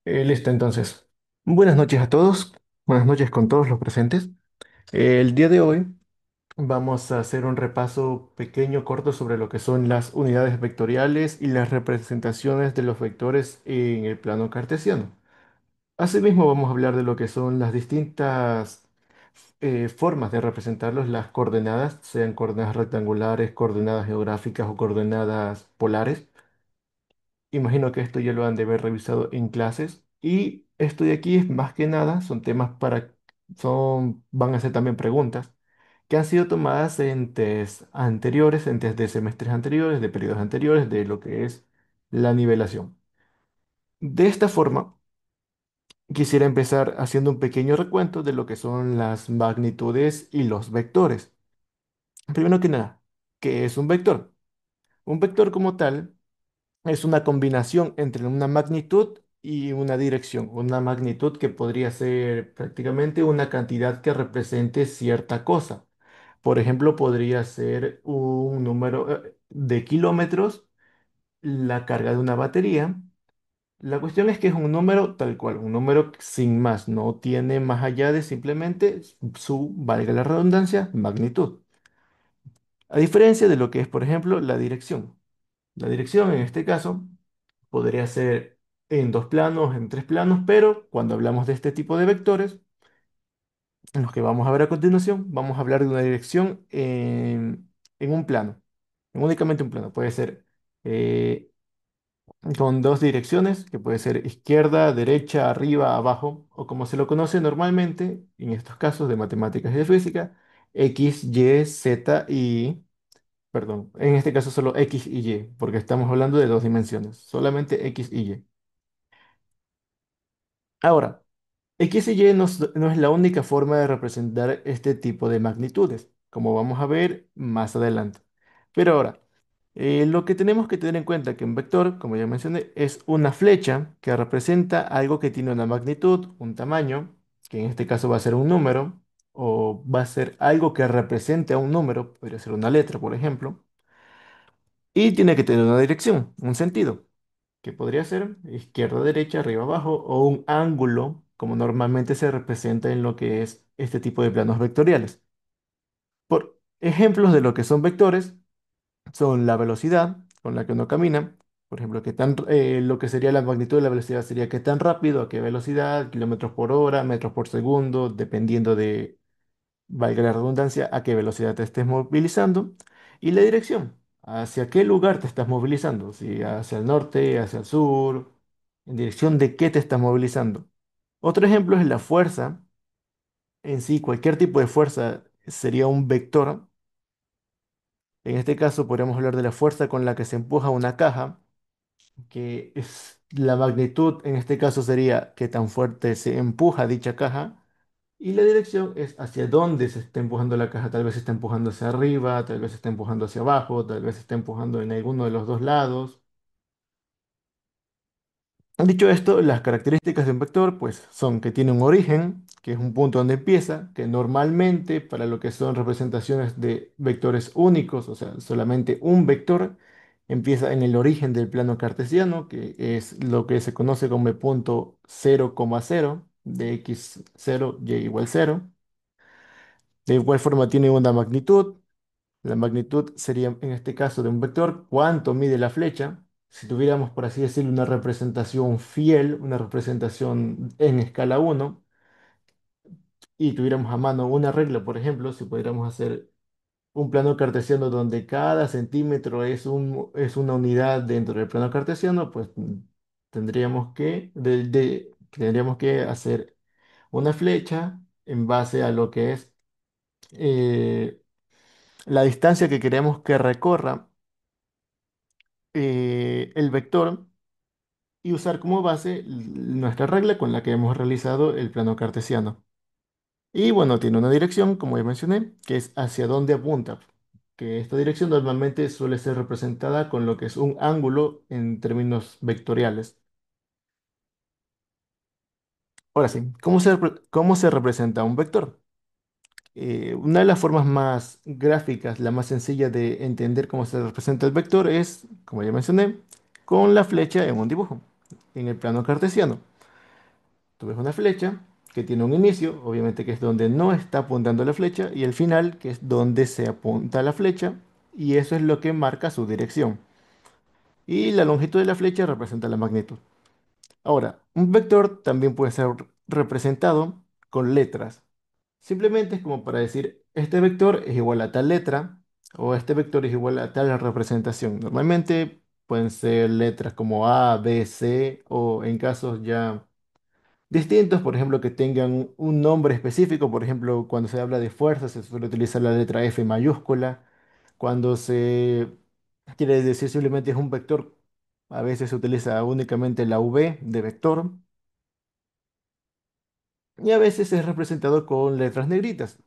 Listo, entonces. Buenas noches a todos. Buenas noches con todos los presentes. El día de hoy vamos a hacer un repaso pequeño, corto sobre lo que son las unidades vectoriales y las representaciones de los vectores en el plano cartesiano. Asimismo, vamos a hablar de lo que son las distintas formas de representarlos, las coordenadas, sean coordenadas rectangulares, coordenadas geográficas o coordenadas polares. Imagino que esto ya lo han de haber revisado en clases. Y esto de aquí es más que nada, son temas van a ser también preguntas que han sido tomadas en test anteriores, en test de semestres anteriores, de periodos anteriores, de lo que es la nivelación. De esta forma, quisiera empezar haciendo un pequeño recuento de lo que son las magnitudes y los vectores. Primero que nada, ¿qué es un vector? Un vector como tal es una combinación entre una magnitud y una dirección. Una magnitud que podría ser prácticamente una cantidad que represente cierta cosa. Por ejemplo, podría ser un número de kilómetros, la carga de una batería. La cuestión es que es un número tal cual, un número sin más, no tiene más allá de simplemente su, valga la redundancia, magnitud. A diferencia de lo que es, por ejemplo, la dirección. La dirección en este caso podría ser en dos planos, en tres planos, pero cuando hablamos de este tipo de vectores, en los que vamos a ver a continuación, vamos a hablar de una dirección en un plano, en únicamente un plano. Puede ser eh, con dos direcciones, que puede ser izquierda, derecha, arriba, abajo, o como se lo conoce normalmente, en estos casos de matemáticas y de física, X, Y, Z y... Perdón, en este caso solo X y Y, porque estamos hablando de dos dimensiones, solamente X y Y. Ahora, X y Y no es la única forma de representar este tipo de magnitudes, como vamos a ver más adelante. Pero ahora, lo que tenemos que tener en cuenta que un vector, como ya mencioné, es una flecha que representa algo que tiene una magnitud, un tamaño, que en este caso va a ser un número, o va a ser algo que represente a un número, podría ser una letra, por ejemplo, y tiene que tener una dirección, un sentido que podría ser izquierda, derecha, arriba, abajo, o un ángulo, como normalmente se representa en lo que es este tipo de planos vectoriales. Por ejemplos de lo que son vectores, son la velocidad con la que uno camina, por ejemplo, lo que sería la magnitud de la velocidad sería qué tan rápido, a qué velocidad, kilómetros por hora, metros por segundo, dependiendo de, valga la redundancia, a qué velocidad te estés movilizando, y la dirección, hacia qué lugar te estás movilizando, si hacia el norte, hacia el sur, en dirección de qué te estás movilizando. Otro ejemplo es la fuerza en sí, cualquier tipo de fuerza sería un vector. En este caso podríamos hablar de la fuerza con la que se empuja una caja, que es la magnitud, en este caso sería qué tan fuerte se empuja dicha caja. Y la dirección es hacia dónde se está empujando la caja. Tal vez se está empujando hacia arriba, tal vez se está empujando hacia abajo, tal vez se está empujando en alguno de los dos lados. Dicho esto, las características de un vector pues, son que tiene un origen, que es un punto donde empieza, que normalmente para lo que son representaciones de vectores únicos, o sea, solamente un vector, empieza en el origen del plano cartesiano, que es lo que se conoce como el punto 0,0 de x 0 y igual 0. De igual forma tiene una magnitud. La magnitud sería, en este caso de un vector, cuánto mide la flecha. Si tuviéramos, por así decirlo, una representación fiel, una representación en escala uno, y tuviéramos a mano una regla, por ejemplo, si pudiéramos hacer un plano cartesiano donde cada centímetro es una unidad dentro del plano cartesiano, pues tendríamos que hacer una flecha en base a lo que es eh, la distancia que queremos que recorra el vector y usar como base nuestra regla con la que hemos realizado el plano cartesiano. Y bueno, tiene una dirección, como ya mencioné, que es hacia dónde apunta, que esta dirección normalmente suele ser representada con lo que es un ángulo en términos vectoriales. Ahora sí, cómo se representa un vector? Una de las formas más gráficas, la más sencilla de entender cómo se representa el vector es, como ya mencioné, con la flecha en un dibujo, en el plano cartesiano. tú ves una flecha que tiene un inicio, obviamente que es donde no está apuntando la flecha, y el final, que es donde se apunta la flecha, y eso es lo que marca su dirección. Y la longitud de la flecha representa la magnitud. Ahora, un vector también puede ser representado con letras. Simplemente es como para decir, este vector es igual a tal letra o este vector es igual a tal representación. Normalmente pueden ser letras como A, B, C o en casos ya distintos, por ejemplo, que tengan un nombre específico. Por ejemplo, cuando se habla de fuerza se suele utilizar la letra F mayúscula. Cuando se quiere decir simplemente es un vector, a veces se utiliza únicamente la V de vector. Y a veces es representado con letras negritas,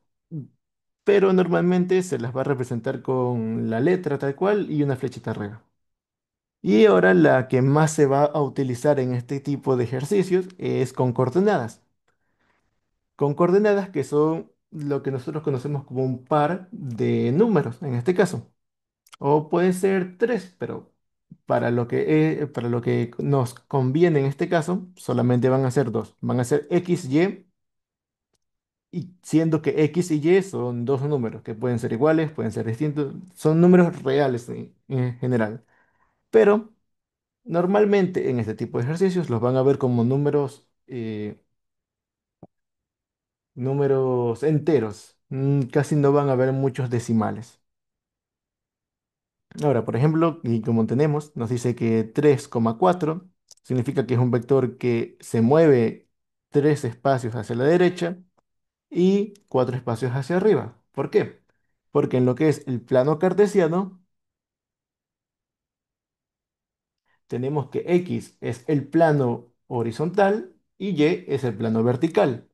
pero normalmente se las va a representar con la letra tal cual y una flechita arriba. Y ahora la que más se va a utilizar en este tipo de ejercicios es con coordenadas. Con coordenadas que son lo que nosotros conocemos como un par de números, en este caso. O puede ser tres, pero para lo que nos conviene en este caso, solamente van a ser dos. Van a ser X, y siendo que X y Y son dos números que pueden ser iguales, pueden ser distintos, son números reales en general. Pero normalmente en este tipo de ejercicios los van a ver como números enteros. Casi no van a ver muchos decimales. Ahora, por ejemplo, y como tenemos, nos dice que 3,4 significa que es un vector que se mueve tres espacios hacia la derecha y cuatro espacios hacia arriba. ¿Por qué? Porque en lo que es el plano cartesiano, tenemos que X es el plano horizontal y Y es el plano vertical.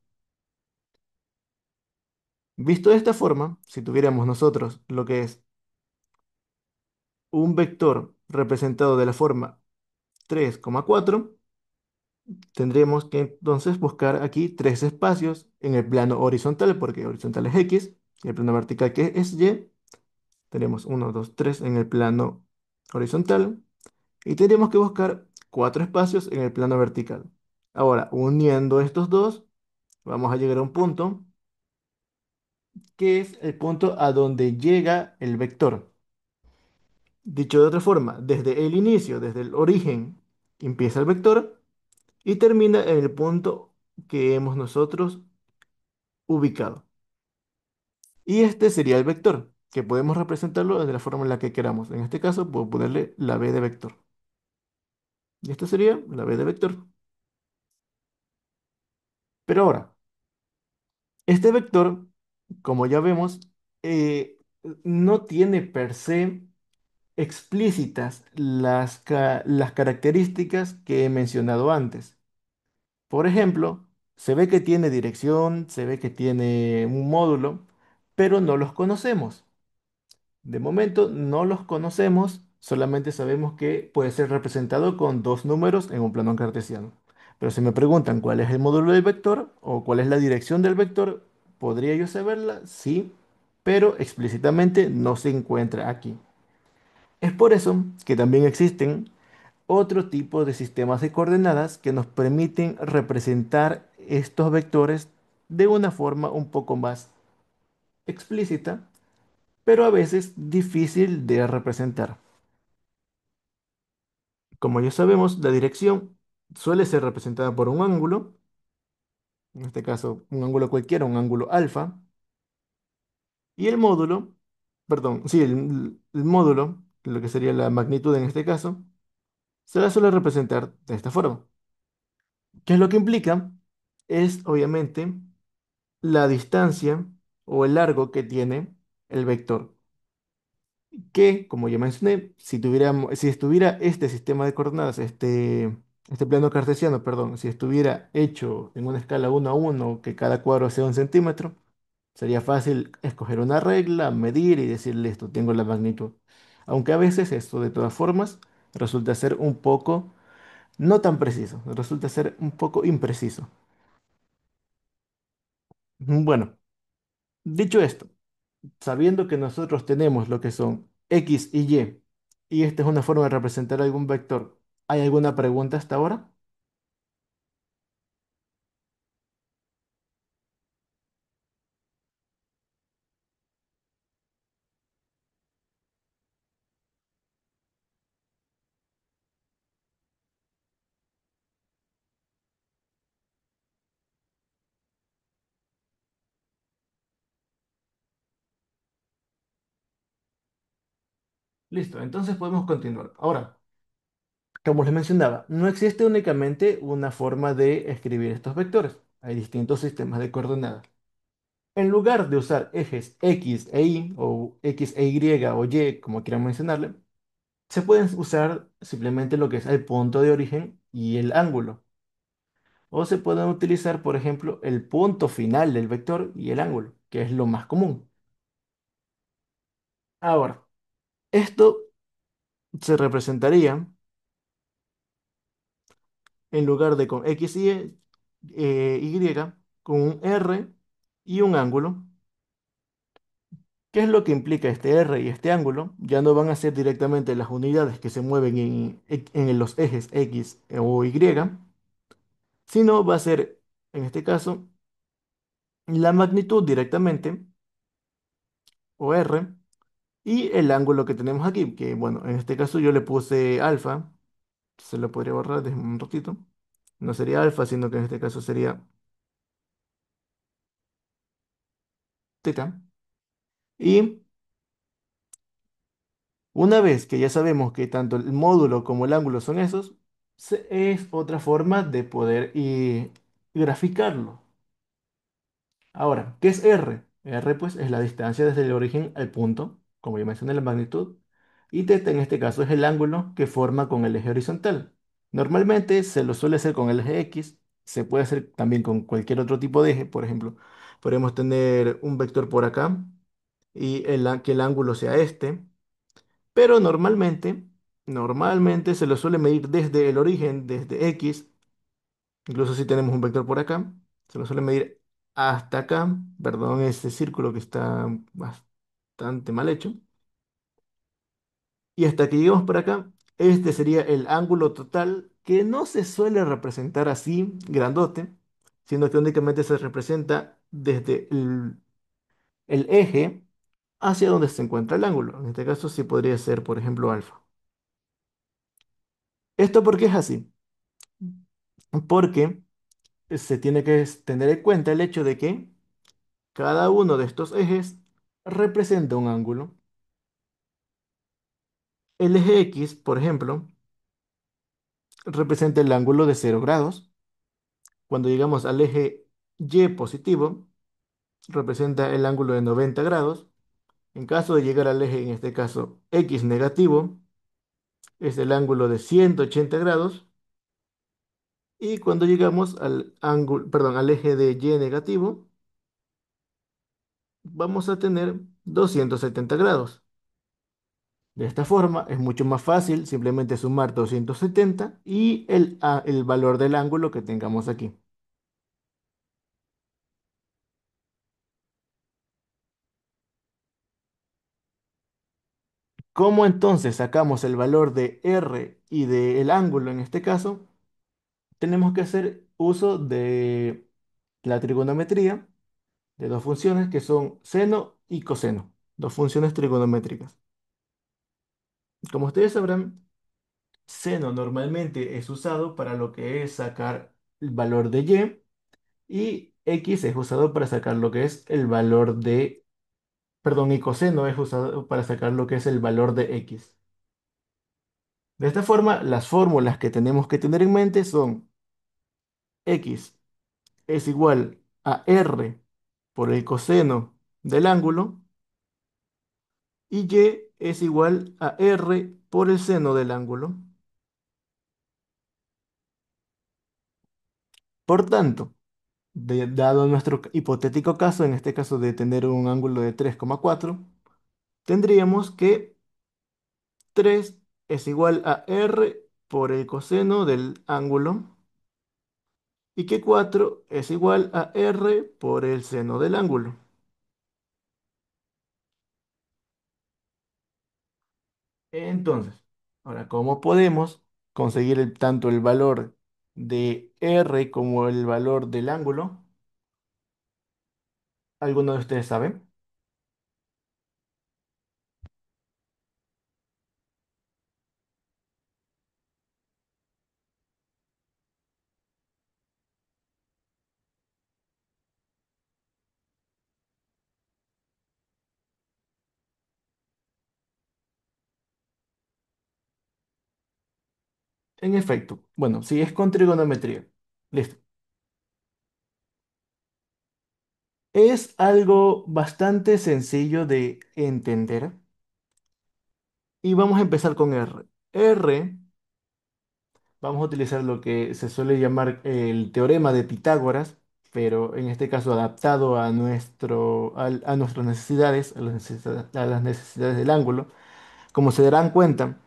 Visto de esta forma, si tuviéramos nosotros lo que es un vector representado de la forma 3,4, tendríamos que entonces buscar aquí tres espacios en el plano horizontal, porque horizontal es X, y el plano vertical que es Y. Tenemos uno, 2, 3 en el plano horizontal. Y tendríamos que buscar cuatro espacios en el plano vertical. Ahora, uniendo estos dos, vamos a llegar a un punto que es el punto a donde llega el vector. Dicho de otra forma, desde el inicio, desde el origen, empieza el vector y termina en el punto que hemos nosotros ubicado. Y este sería el vector, que podemos representarlo de la forma en la que queramos. En este caso, puedo ponerle la b de vector. Y esta sería la b de vector. Pero ahora, este vector, como ya vemos, eh, no tiene per se explícitas las características que he mencionado antes. Por ejemplo, se ve que tiene dirección, se ve que tiene un módulo, pero no los conocemos. De momento no los conocemos, solamente sabemos que puede ser representado con dos números en un plano cartesiano. Pero si me preguntan cuál es el módulo del vector o cuál es la dirección del vector, ¿podría yo saberla? Sí, pero explícitamente no se encuentra aquí. Es por eso que también existen otro tipo de sistemas de coordenadas que nos permiten representar estos vectores de una forma un poco más explícita, pero a veces difícil de representar. Como ya sabemos, la dirección suele ser representada por un ángulo, en este caso un ángulo cualquiera, un ángulo alfa, y el módulo, perdón, sí, el módulo, lo que sería la magnitud en este caso, se la suele representar de esta forma. ¿Qué es lo que implica? Es obviamente la distancia o el largo que tiene el vector. Que, como ya mencioné, si estuviera este sistema de coordenadas, este plano cartesiano, perdón, si estuviera hecho en una escala 1 a 1, que cada cuadro sea 1 centímetro, sería fácil escoger una regla, medir y decirle esto, tengo la magnitud. Aunque a veces esto, de todas formas, resulta ser un poco no tan preciso, resulta ser un poco impreciso. Bueno, dicho esto, sabiendo que nosotros tenemos lo que son X y esta es una forma de representar algún vector, ¿hay alguna pregunta hasta ahora? Listo, entonces podemos continuar. Ahora, como les mencionaba, no existe únicamente una forma de escribir estos vectores. Hay distintos sistemas de coordenadas. En lugar de usar ejes X e Y o X e Y o Y, como quieran mencionarle, se pueden usar simplemente lo que es el punto de origen y el ángulo. O se pueden utilizar, por ejemplo, el punto final del vector y el ángulo, que es lo más común. Ahora, esto se representaría en lugar de con X y Y, con un R y un ángulo. ¿Qué es lo que implica este R y este ángulo? Ya no van a ser directamente las unidades que se mueven en los ejes X o Y, sino va a ser, en este caso, la magnitud directamente, o R, y el ángulo que tenemos aquí, que bueno, en este caso yo le puse alfa, se lo podría borrar desde un ratito. No sería alfa, sino que en este caso sería teta. Y una vez que ya sabemos que tanto el módulo como el ángulo son esos, es otra forma de poder graficarlo. Ahora, ¿qué es R? R pues es la distancia desde el origen al punto, como ya mencioné la magnitud, y θ en este caso es el ángulo que forma con el eje horizontal. Normalmente se lo suele hacer con el eje X, se puede hacer también con cualquier otro tipo de eje, por ejemplo, podemos tener un vector por acá y que el ángulo sea este. Pero normalmente se lo suele medir desde el origen, desde X, incluso si tenemos un vector por acá, se lo suele medir hasta acá, perdón, este círculo que está bastante mal hecho, y hasta que lleguemos por acá, este sería el ángulo total, que no se suele representar así, grandote, sino que únicamente se representa desde el eje hacia donde se encuentra el ángulo. En este caso sí podría ser, por ejemplo, alfa. ¿Esto por qué es así? Porque se tiene que tener en cuenta el hecho de que cada uno de estos ejes representa un ángulo. El eje X, por ejemplo, representa el ángulo de 0 grados. Cuando llegamos al eje Y positivo, representa el ángulo de 90 grados. En caso de llegar al eje, en este caso, X negativo, es el ángulo de 180 grados. Y cuando llegamos al ángulo, perdón, al eje de Y negativo, vamos a tener 270 grados. De esta forma es mucho más fácil simplemente sumar 270 y el valor del ángulo que tengamos aquí. ¿Cómo entonces sacamos el valor de R y del ángulo en este caso? Tenemos que hacer uso de la trigonometría de dos funciones que son seno y coseno, dos funciones trigonométricas. Como ustedes sabrán, seno normalmente es usado para lo que es sacar el valor de y X es usado para sacar lo que es el valor de, perdón, y coseno es usado para sacar lo que es el valor de X. De esta forma, las fórmulas que tenemos que tener en mente son X es igual a R por el coseno del ángulo y Y es igual a R por el seno del ángulo. Por tanto, dado nuestro hipotético caso, en este caso de tener un ángulo de 3,4, tendríamos que 3 es igual a R por el coseno del ángulo y que 4 es igual a R por el seno del ángulo. Entonces, ahora, ¿cómo podemos conseguir tanto el valor de R como el valor del ángulo? ¿Alguno de ustedes sabe? En efecto, bueno, si es con trigonometría. Listo. Es algo bastante sencillo de entender y vamos a empezar con R. R, vamos a utilizar lo que se suele llamar el teorema de Pitágoras, pero en este caso adaptado a a nuestras necesidades, a las necesidades del ángulo. Como se darán cuenta,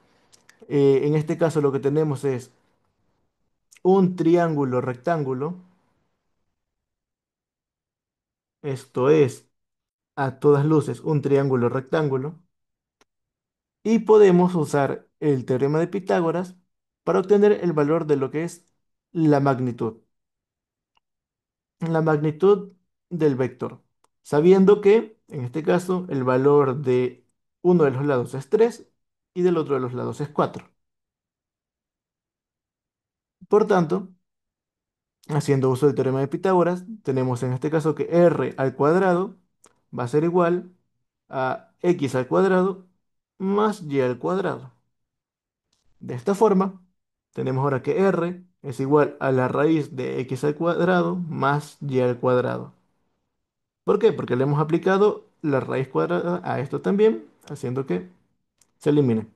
en este caso lo que tenemos es un triángulo rectángulo, esto es a todas luces un triángulo rectángulo, y podemos usar el teorema de Pitágoras para obtener el valor de lo que es la magnitud, la magnitud del vector, sabiendo que en este caso el valor de uno de los lados es 3 y del otro de los lados es 4. Por tanto, haciendo uso del teorema de Pitágoras, tenemos en este caso que r al cuadrado va a ser igual a x al cuadrado más y al cuadrado. De esta forma, tenemos ahora que r es igual a la raíz de x al cuadrado más y al cuadrado. ¿Por qué? Porque le hemos aplicado la raíz cuadrada a esto también, haciendo que se elimine.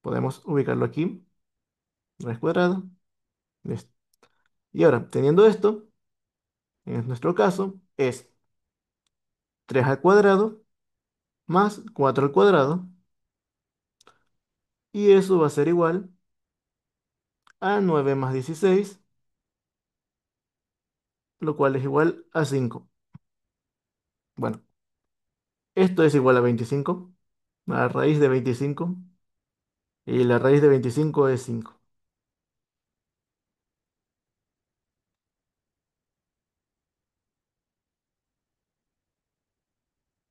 Podemos ubicarlo aquí, raíz cuadrada, listo. Y ahora, teniendo esto, en nuestro caso, es 3 al cuadrado más 4 al cuadrado, y eso va a ser igual a 9 más 16, lo cual es igual a 5. Bueno, esto es igual a 25, la raíz de 25, y la raíz de 25 es 5.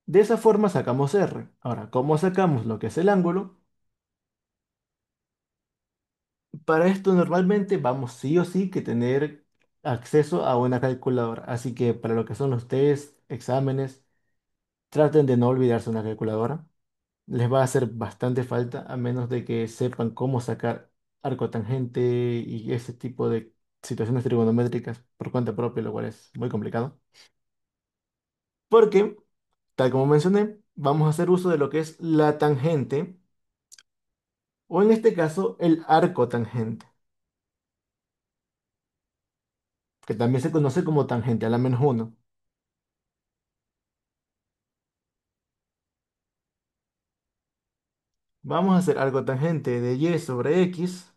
De esa forma sacamos R. Ahora, ¿cómo sacamos lo que es el ángulo? Para esto normalmente vamos sí o sí que tener acceso a una calculadora. Así que para lo que son los test, exámenes, traten de no olvidarse una calculadora. Les va a hacer bastante falta a menos de que sepan cómo sacar arco tangente y ese tipo de situaciones trigonométricas por cuenta propia, lo cual es muy complicado. Porque, tal como mencioné, vamos a hacer uso de lo que es la tangente, o en este caso el arco tangente, que también se conoce como tangente a la menos uno. Vamos a hacer arco tangente de y sobre x,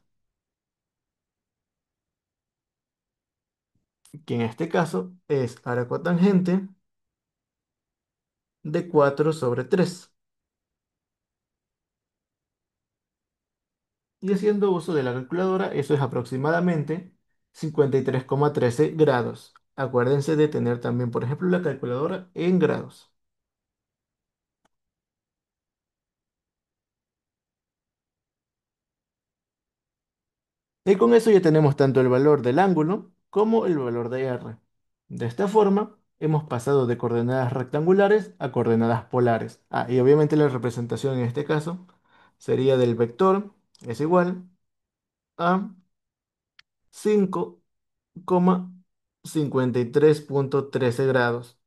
que en este caso es arco tangente de 4 sobre 3. Y haciendo uso de la calculadora, eso es aproximadamente 53,13 grados. Acuérdense de tener también, por ejemplo, la calculadora en grados. Y con eso ya tenemos tanto el valor del ángulo como el valor de R. De esta forma, hemos pasado de coordenadas rectangulares a coordenadas polares. Ah, y obviamente la representación en este caso sería del vector es igual a 5,53.13 grados.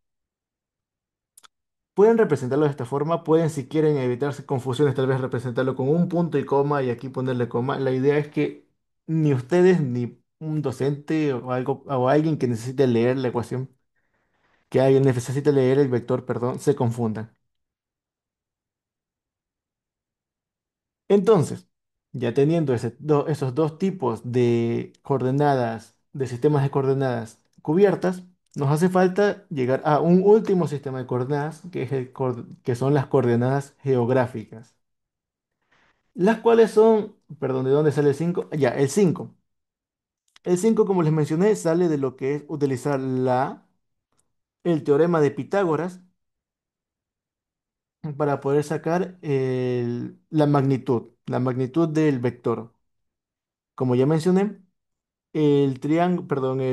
Pueden representarlo de esta forma, pueden si quieren evitarse confusiones, tal vez representarlo con un punto y coma y aquí ponerle coma. La idea es que ni ustedes ni un docente o algo o alguien que necesite leer la ecuación, que alguien necesite leer el vector, perdón, se confundan. Entonces, ya teniendo esos dos tipos de coordenadas, de sistemas de coordenadas cubiertas, nos hace falta llegar a un último sistema de coordenadas, que es que son las coordenadas geográficas. Las cuales son, perdón, ¿de dónde sale el 5? Ya, el 5. El 5, como les mencioné, sale de lo que es utilizar el teorema de Pitágoras para poder sacar la magnitud del vector. Como ya mencioné, el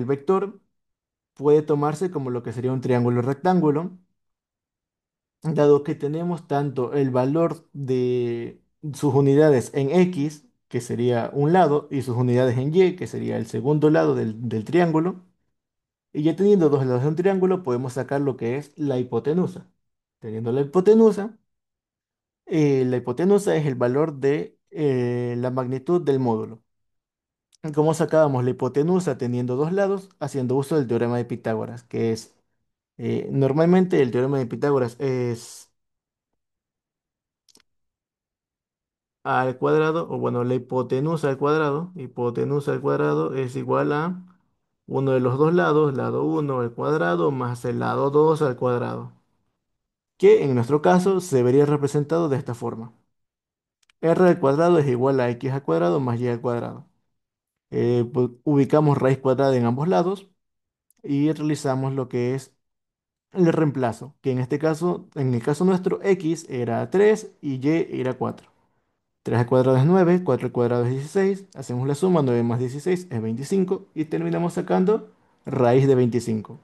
vector puede tomarse como lo que sería un triángulo rectángulo, dado que tenemos tanto el valor de sus unidades en x, que sería un lado, y sus unidades en y, que sería el segundo lado del triángulo. Y ya teniendo dos lados de un triángulo, podemos sacar lo que es la hipotenusa. Teniendo la hipotenusa es el valor de la magnitud del módulo. ¿Cómo sacábamos la hipotenusa teniendo dos lados? Haciendo uso del teorema de Pitágoras, que es, normalmente el teorema de Pitágoras es al cuadrado, o bueno, la hipotenusa al cuadrado es igual a uno de los dos lados, lado uno al cuadrado, más el lado 2 al cuadrado, que en nuestro caso se vería representado de esta forma. R al cuadrado es igual a x al cuadrado más y al cuadrado. Pues, ubicamos raíz cuadrada en ambos lados y realizamos lo que es el reemplazo, que en este caso, en el caso nuestro, x era 3 y y era 4. 3 al cuadrado es 9, 4 al cuadrado es 16, hacemos la suma, 9 más 16 es 25 y terminamos sacando raíz de 25.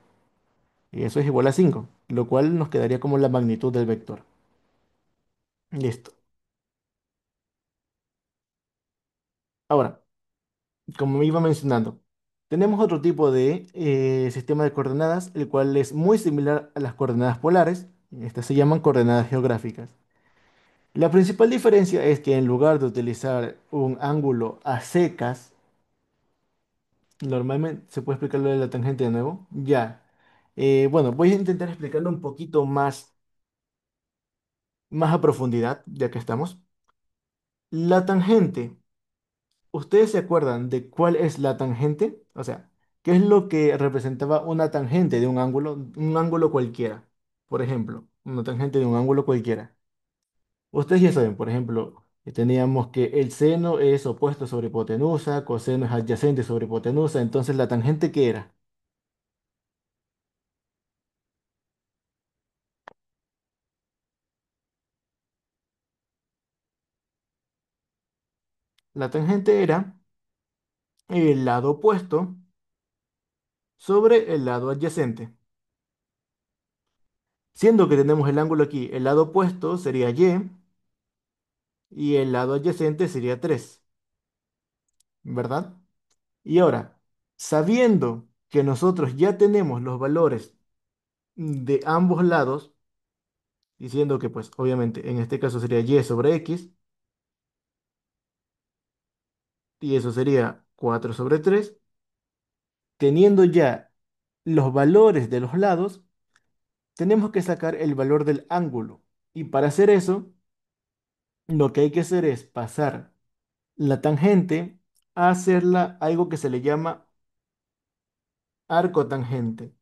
Y eso es igual a 5, lo cual nos quedaría como la magnitud del vector. Listo. Ahora, como me iba mencionando, tenemos otro tipo de sistema de coordenadas, el cual es muy similar a las coordenadas polares. Estas se llaman coordenadas geográficas. La principal diferencia es que en lugar de utilizar un ángulo a secas, normalmente, ¿se puede explicar lo de la tangente de nuevo? Ya. Bueno, voy a intentar explicarlo un poquito más a profundidad, ya que estamos. La tangente, ¿ustedes se acuerdan de cuál es la tangente? O sea, ¿qué es lo que representaba una tangente de un ángulo cualquiera? Por ejemplo, una tangente de un ángulo cualquiera. Ustedes ya saben, por ejemplo, que teníamos que el seno es opuesto sobre hipotenusa, coseno es adyacente sobre hipotenusa, entonces la tangente, ¿qué era? La tangente era el lado opuesto sobre el lado adyacente. Siendo que tenemos el ángulo aquí, el lado opuesto sería y el lado adyacente sería 3, ¿verdad? Y ahora, sabiendo que nosotros ya tenemos los valores de ambos lados, diciendo que pues obviamente en este caso sería y sobre x, y eso sería 4 sobre 3, teniendo ya los valores de los lados, tenemos que sacar el valor del ángulo. Y para hacer eso, lo que hay que hacer es pasar la tangente a hacerla algo que se le llama arco tangente.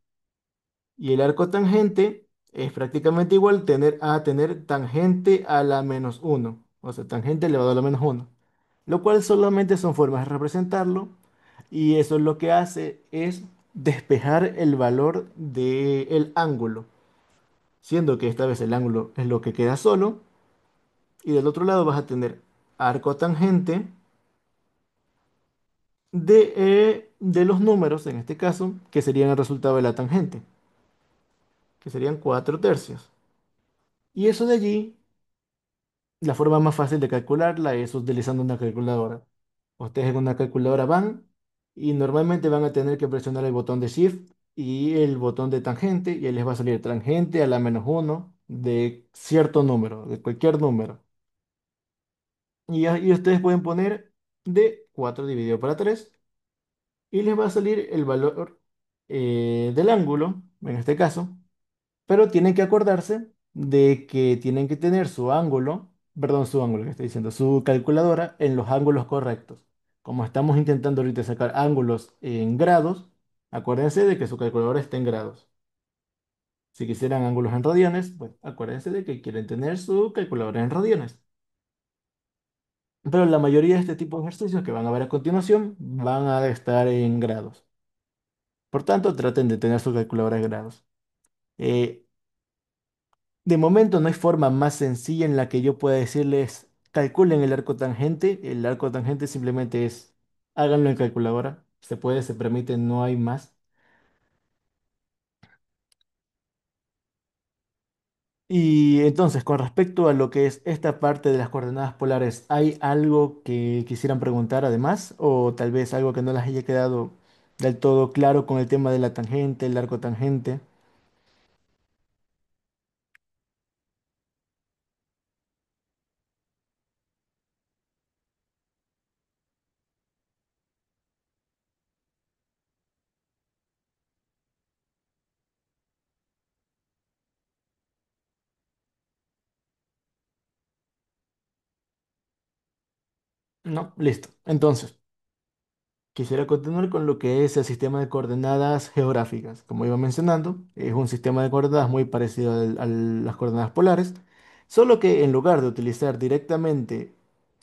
Y el arco tangente es prácticamente igual a tener tangente a la menos uno, o sea, tangente elevado a la menos uno, lo cual solamente son formas de representarlo y eso lo que hace es despejar el valor del ángulo, siendo que esta vez el ángulo es lo que queda solo y del otro lado vas a tener arco tangente de los números, en este caso, que serían el resultado de la tangente, que serían 4 tercios. Y eso de allí, la forma más fácil de calcularla es utilizando una calculadora. Ustedes en una calculadora van y normalmente van a tener que presionar el botón de Shift y el botón de tangente y ahí les va a salir tangente a la menos uno de cierto número, de cualquier número. Y ustedes pueden poner de 4 dividido para 3 y les va a salir el valor del ángulo, en este caso, pero tienen que acordarse de que tienen que tener su ángulo, perdón, su ángulo que estoy diciendo, su calculadora en los ángulos correctos. Como estamos intentando ahorita sacar ángulos en grados, acuérdense de que su calculadora está en grados. Si quisieran ángulos en radiones, pues acuérdense de que quieren tener su calculadora en radiones. Pero la mayoría de este tipo de ejercicios que van a ver a continuación van a estar en grados. Por tanto, traten de tener su calculadora en grados. Eh, De momento no hay forma más sencilla en la que yo pueda decirles calculen el arco tangente. El arco tangente simplemente es háganlo en calculadora. Se puede, se permite, no hay más. Y entonces, con respecto a lo que es esta parte de las coordenadas polares, ¿hay algo que quisieran preguntar además? ¿O tal vez algo que no les haya quedado del todo claro con el tema de la tangente, el arco tangente? No, listo. Entonces, quisiera continuar con lo que es el sistema de coordenadas geográficas. Como iba mencionando, es un sistema de coordenadas muy parecido a las coordenadas polares, solo que en lugar de utilizar directamente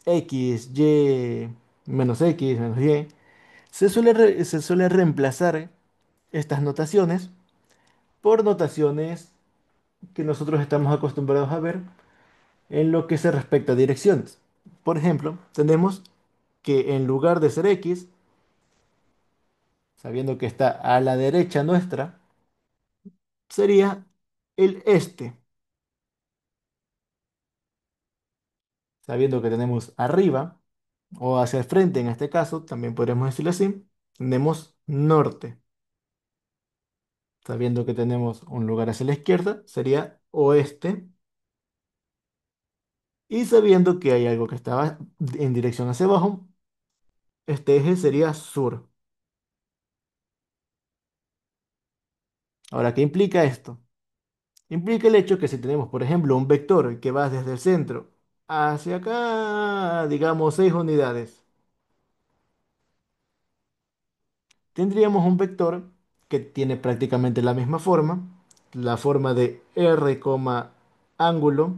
x, y, x, menos y, se suele reemplazar estas notaciones por notaciones que nosotros estamos acostumbrados a ver en lo que se respecta a direcciones. Por ejemplo, tenemos que en lugar de ser x, sabiendo que está a la derecha nuestra, sería el este, sabiendo que tenemos arriba o hacia el frente en este caso, también podríamos decirlo así, tenemos norte, sabiendo que tenemos un lugar hacia la izquierda, sería oeste, y sabiendo que hay algo que estaba en dirección hacia abajo, este eje sería sur. Ahora, ¿qué implica esto? Implica el hecho que si tenemos, por ejemplo, un vector que va desde el centro hacia acá, digamos 6 unidades, tendríamos un vector que tiene prácticamente la forma de r, ángulo,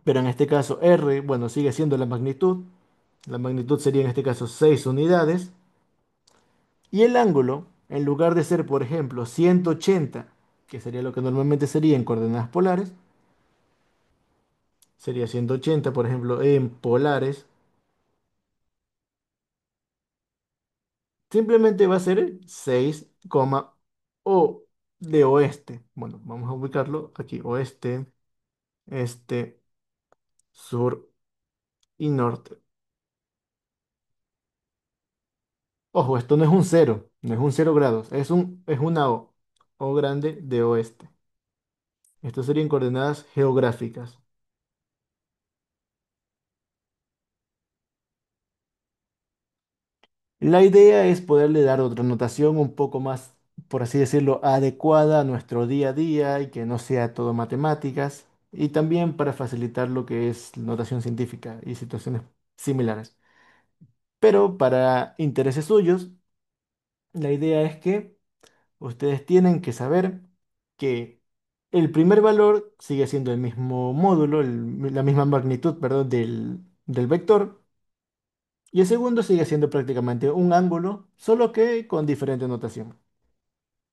pero en este caso r, bueno, sigue siendo la magnitud sería en este caso 6 unidades, y el ángulo, en lugar de ser, por ejemplo, 180, que sería lo que normalmente sería en coordenadas polares, sería 180, por ejemplo, en polares, simplemente va a ser 6, o de oeste. Bueno, vamos a ubicarlo aquí, oeste, este, sur y norte. Ojo, esto no es un cero, no es un 0 grados, es una O grande de oeste. Esto serían coordenadas geográficas. La idea es poderle dar otra notación un poco más, por así decirlo, adecuada a nuestro día a día y que no sea todo matemáticas, y también para facilitar lo que es notación científica y situaciones similares. Pero para intereses suyos, la idea es que ustedes tienen que saber que el primer valor sigue siendo el mismo módulo, la misma magnitud, perdón, del vector, y el segundo sigue siendo prácticamente un ángulo, solo que con diferente notación.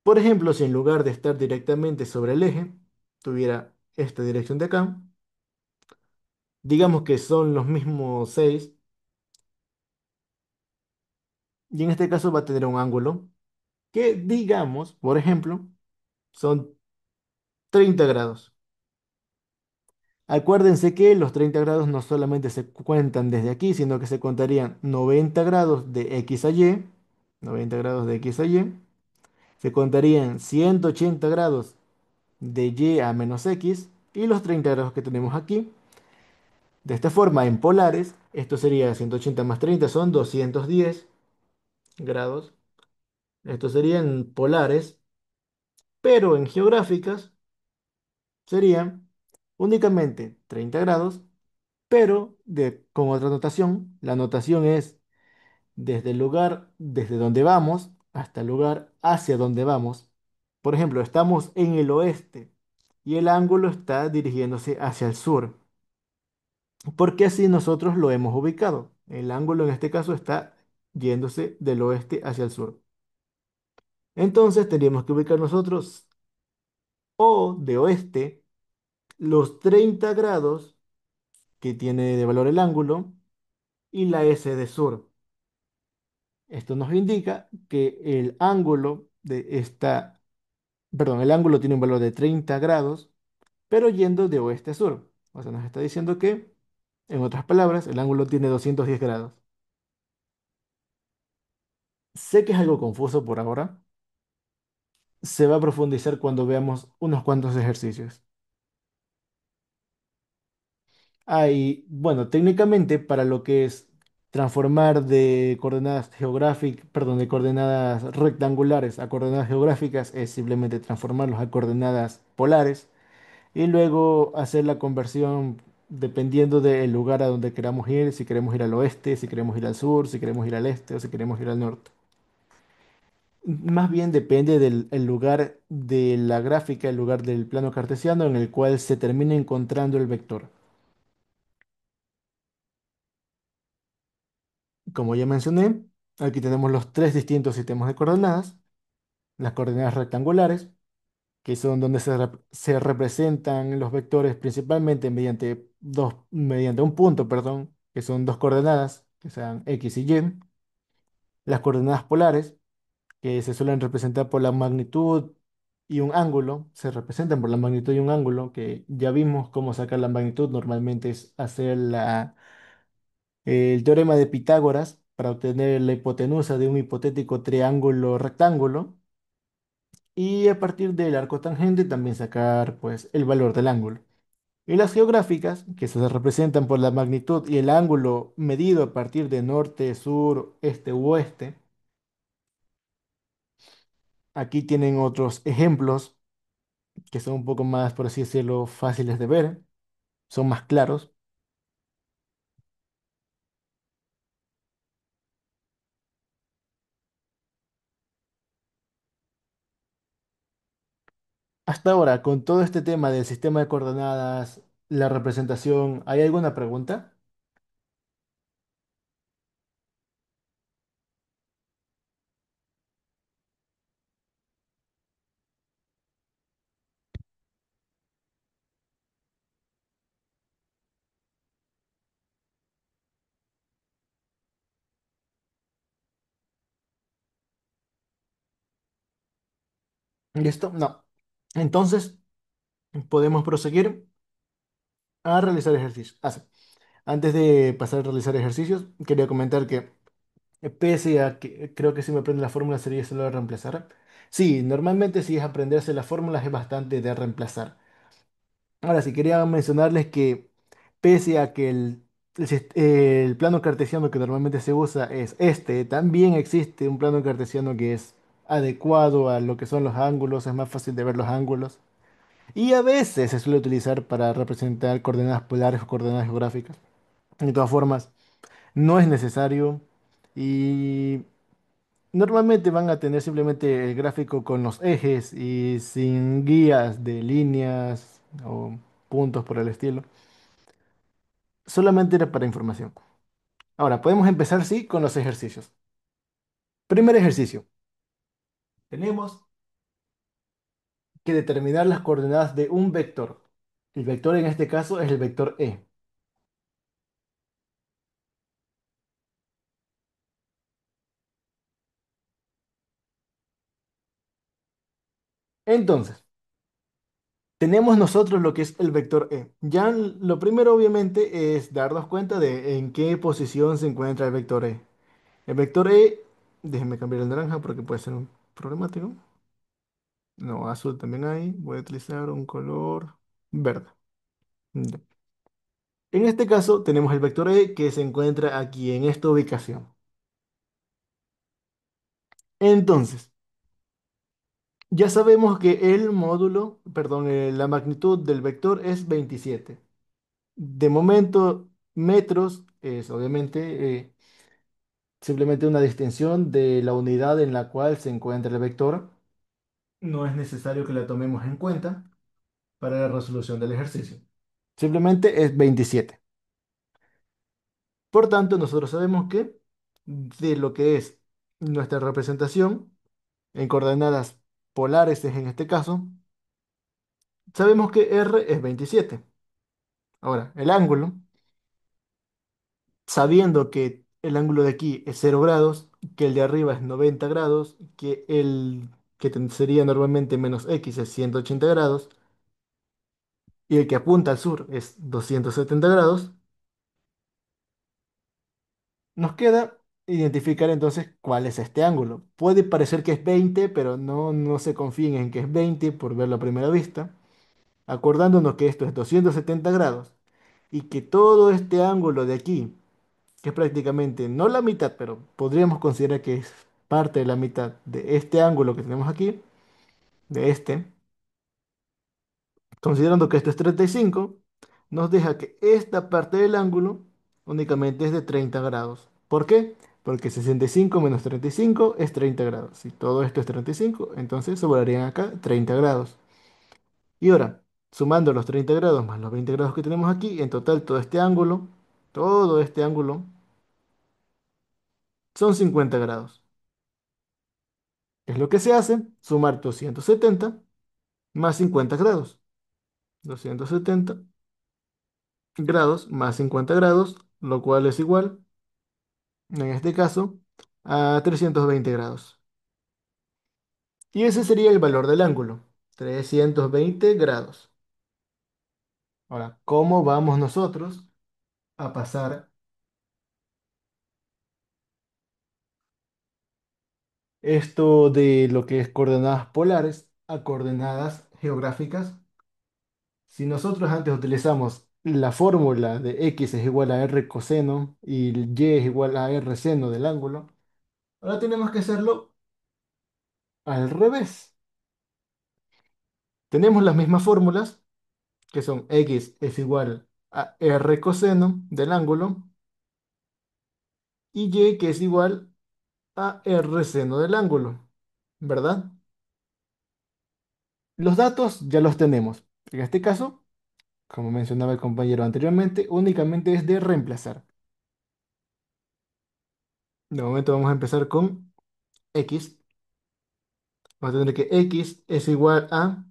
Por ejemplo, si en lugar de estar directamente sobre el eje, tuviera esta dirección de acá, digamos que son los mismos 6, y en este caso va a tener un ángulo que, digamos, por ejemplo, son 30 grados. Acuérdense que los 30 grados no solamente se cuentan desde aquí, sino que se contarían 90 grados de X a Y, 90 grados de X a Y, se contarían 180 grados de Y a menos X y los 30 grados que tenemos aquí. De esta forma, en polares, esto sería 180 más 30 son 210 grados. Esto serían polares, pero en geográficas serían únicamente 30 grados, pero con otra notación. La notación es desde el lugar desde donde vamos hasta el lugar hacia donde vamos. Por ejemplo, estamos en el oeste y el ángulo está dirigiéndose hacia el sur, porque así nosotros lo hemos ubicado. El ángulo en este caso está yéndose del oeste hacia el sur. Entonces tendríamos que ubicar nosotros o de oeste los 30 grados que tiene de valor el ángulo y la S de sur. Esto nos indica que el ángulo de esta, perdón, el ángulo tiene un valor de 30 grados pero yendo de oeste a sur. O sea, nos está diciendo que, en otras palabras, el ángulo tiene 210 grados. Sé que es algo confuso por ahora. Se va a profundizar cuando veamos unos cuantos ejercicios. Hay, bueno, técnicamente para lo que es transformar de coordenadas geográficas, perdón, de coordenadas rectangulares a coordenadas geográficas es simplemente transformarlos a coordenadas polares y luego hacer la conversión dependiendo del lugar a donde queramos ir, si queremos ir al oeste, si queremos ir al sur, si queremos ir al este o si queremos ir al norte. Más bien depende del el lugar de la gráfica, el lugar del plano cartesiano en el cual se termina encontrando el vector. Como ya mencioné, aquí tenemos los tres distintos sistemas de coordenadas, las coordenadas rectangulares, que son donde se representan los vectores principalmente mediante un punto, perdón, que son dos coordenadas, que sean X y Y. Las coordenadas polares, que se suelen representar por la magnitud y un ángulo, se representan por la magnitud y un ángulo, que ya vimos cómo sacar la magnitud, normalmente es hacer el teorema de Pitágoras para obtener la hipotenusa de un hipotético triángulo rectángulo y a partir del arco tangente también sacar pues el valor del ángulo. Y las geográficas, que se representan por la magnitud y el ángulo medido a partir de norte, sur, este u oeste. Aquí tienen otros ejemplos que son un poco más, por así decirlo, fáciles de ver, son más claros. Hasta ahora, con todo este tema del sistema de coordenadas, la representación, ¿hay alguna pregunta? ¿Listo? No. Entonces, podemos proseguir a realizar ejercicios. Antes de pasar a realizar ejercicios, quería comentar que pese a que creo que si me aprende la fórmula sería solo de reemplazar. Sí, normalmente si es aprenderse las fórmulas es bastante de reemplazar. Ahora sí, quería mencionarles que pese a que el plano cartesiano que normalmente se usa es este, también existe un plano cartesiano que es adecuado a lo que son los ángulos, es más fácil de ver los ángulos. Y a veces se suele utilizar para representar coordenadas polares o coordenadas geográficas. De todas formas, no es necesario y normalmente van a tener simplemente el gráfico con los ejes y sin guías de líneas o puntos por el estilo. Solamente era para información. Ahora, podemos empezar, sí, con los ejercicios. Primer ejercicio. Tenemos que determinar las coordenadas de un vector. El vector en este caso es el vector E. Entonces, tenemos nosotros lo que es el vector E. Ya lo primero, obviamente, es darnos cuenta de en qué posición se encuentra el vector E. El vector E, déjenme cambiar el naranja porque puede ser un problemático. No, azul también hay. Voy a utilizar un color verde. Ya. En este caso tenemos el vector E que se encuentra aquí en esta ubicación. Entonces, ya sabemos que el módulo, perdón, la magnitud del vector es 27. De momento, metros es obviamente simplemente una distinción de la unidad en la cual se encuentra el vector. No es necesario que la tomemos en cuenta para la resolución del ejercicio. Simplemente es 27. Por tanto, nosotros sabemos que de lo que es nuestra representación en coordenadas polares es en este caso, sabemos que R es 27. Ahora, el ángulo, sabiendo que el ángulo de aquí es 0 grados, que el de arriba es 90 grados, que el sería normalmente menos X es 180 grados, y el que apunta al sur es 270 grados, nos queda identificar entonces cuál es este ángulo. Puede parecer que es 20, pero no se confíen en que es 20 por verlo a primera vista, acordándonos que esto es 270 grados y que todo este ángulo de aquí, que es prácticamente no la mitad, pero podríamos considerar que es parte de la mitad de este ángulo que tenemos aquí, de este, considerando que esto es 35, nos deja que esta parte del ángulo únicamente es de 30 grados. ¿Por qué? Porque 65 menos 35 es 30 grados. Si todo esto es 35, entonces sobrarían acá 30 grados. Y ahora, sumando los 30 grados más los 20 grados que tenemos aquí, en total todo este ángulo son 50 grados. ¿Qué es lo que se hace? Sumar 270 más 50 grados. 270 grados más 50 grados, lo cual es igual, en este caso, a 320 grados. Y ese sería el valor del ángulo, 320 grados. Ahora, ¿cómo vamos nosotros a pasar esto de lo que es coordenadas polares a coordenadas geográficas? Si nosotros antes utilizamos la fórmula de x es igual a r coseno y y es igual a r seno del ángulo, ahora tenemos que hacerlo al revés. Tenemos las mismas fórmulas, que son x es igual a r coseno del ángulo y y que es igual a r seno del ángulo, ¿verdad? Los datos ya los tenemos. En este caso, como mencionaba el compañero anteriormente, únicamente es de reemplazar. De momento vamos a empezar con x. Vamos a tener que x es igual a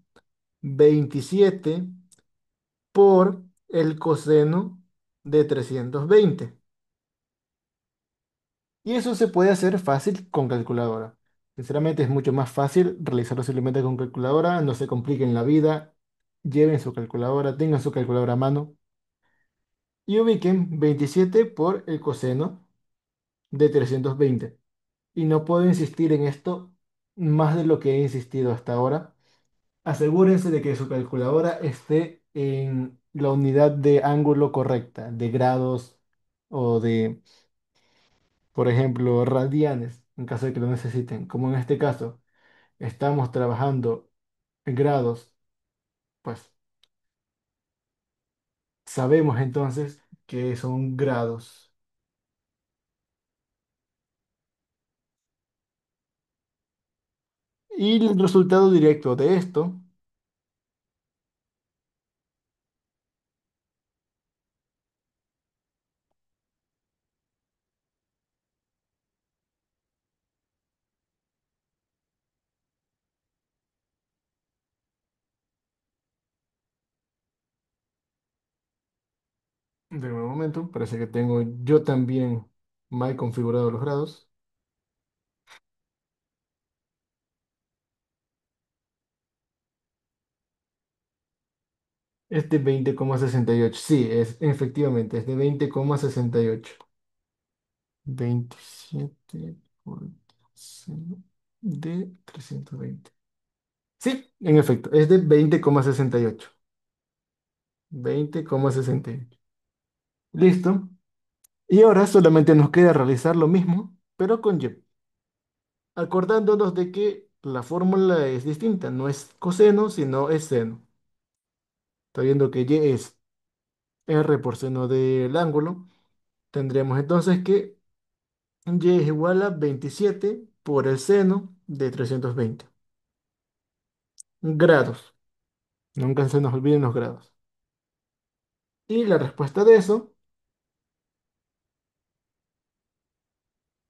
27 por el coseno de 320. Y eso se puede hacer fácil con calculadora. Sinceramente es mucho más fácil realizarlo simplemente con calculadora. No se compliquen la vida. Lleven su calculadora, tengan su calculadora a mano y ubiquen 27 por el coseno de 320. Y no puedo insistir en esto más de lo que he insistido hasta ahora. Asegúrense de que su calculadora esté en la unidad de ángulo correcta, de grados o de, por ejemplo, radianes, en caso de que lo necesiten. Como en este caso, estamos trabajando en grados, pues sabemos entonces que son grados. Y el resultado directo de esto, de nuevo momento, parece que tengo yo también mal configurado los grados. Es de 20,68. Sí, efectivamente, es de 20,68. 27 por 0 de 320. Sí, en efecto, es de 20,68. 20,68. Listo. Y ahora solamente nos queda realizar lo mismo, pero con y. Acordándonos de que la fórmula es distinta. No es coseno, sino es seno. Está viendo que y es r por seno del ángulo. Tendríamos entonces que y es igual a 27 por el seno de 320 grados. Nunca se nos olviden los grados. Y la respuesta de eso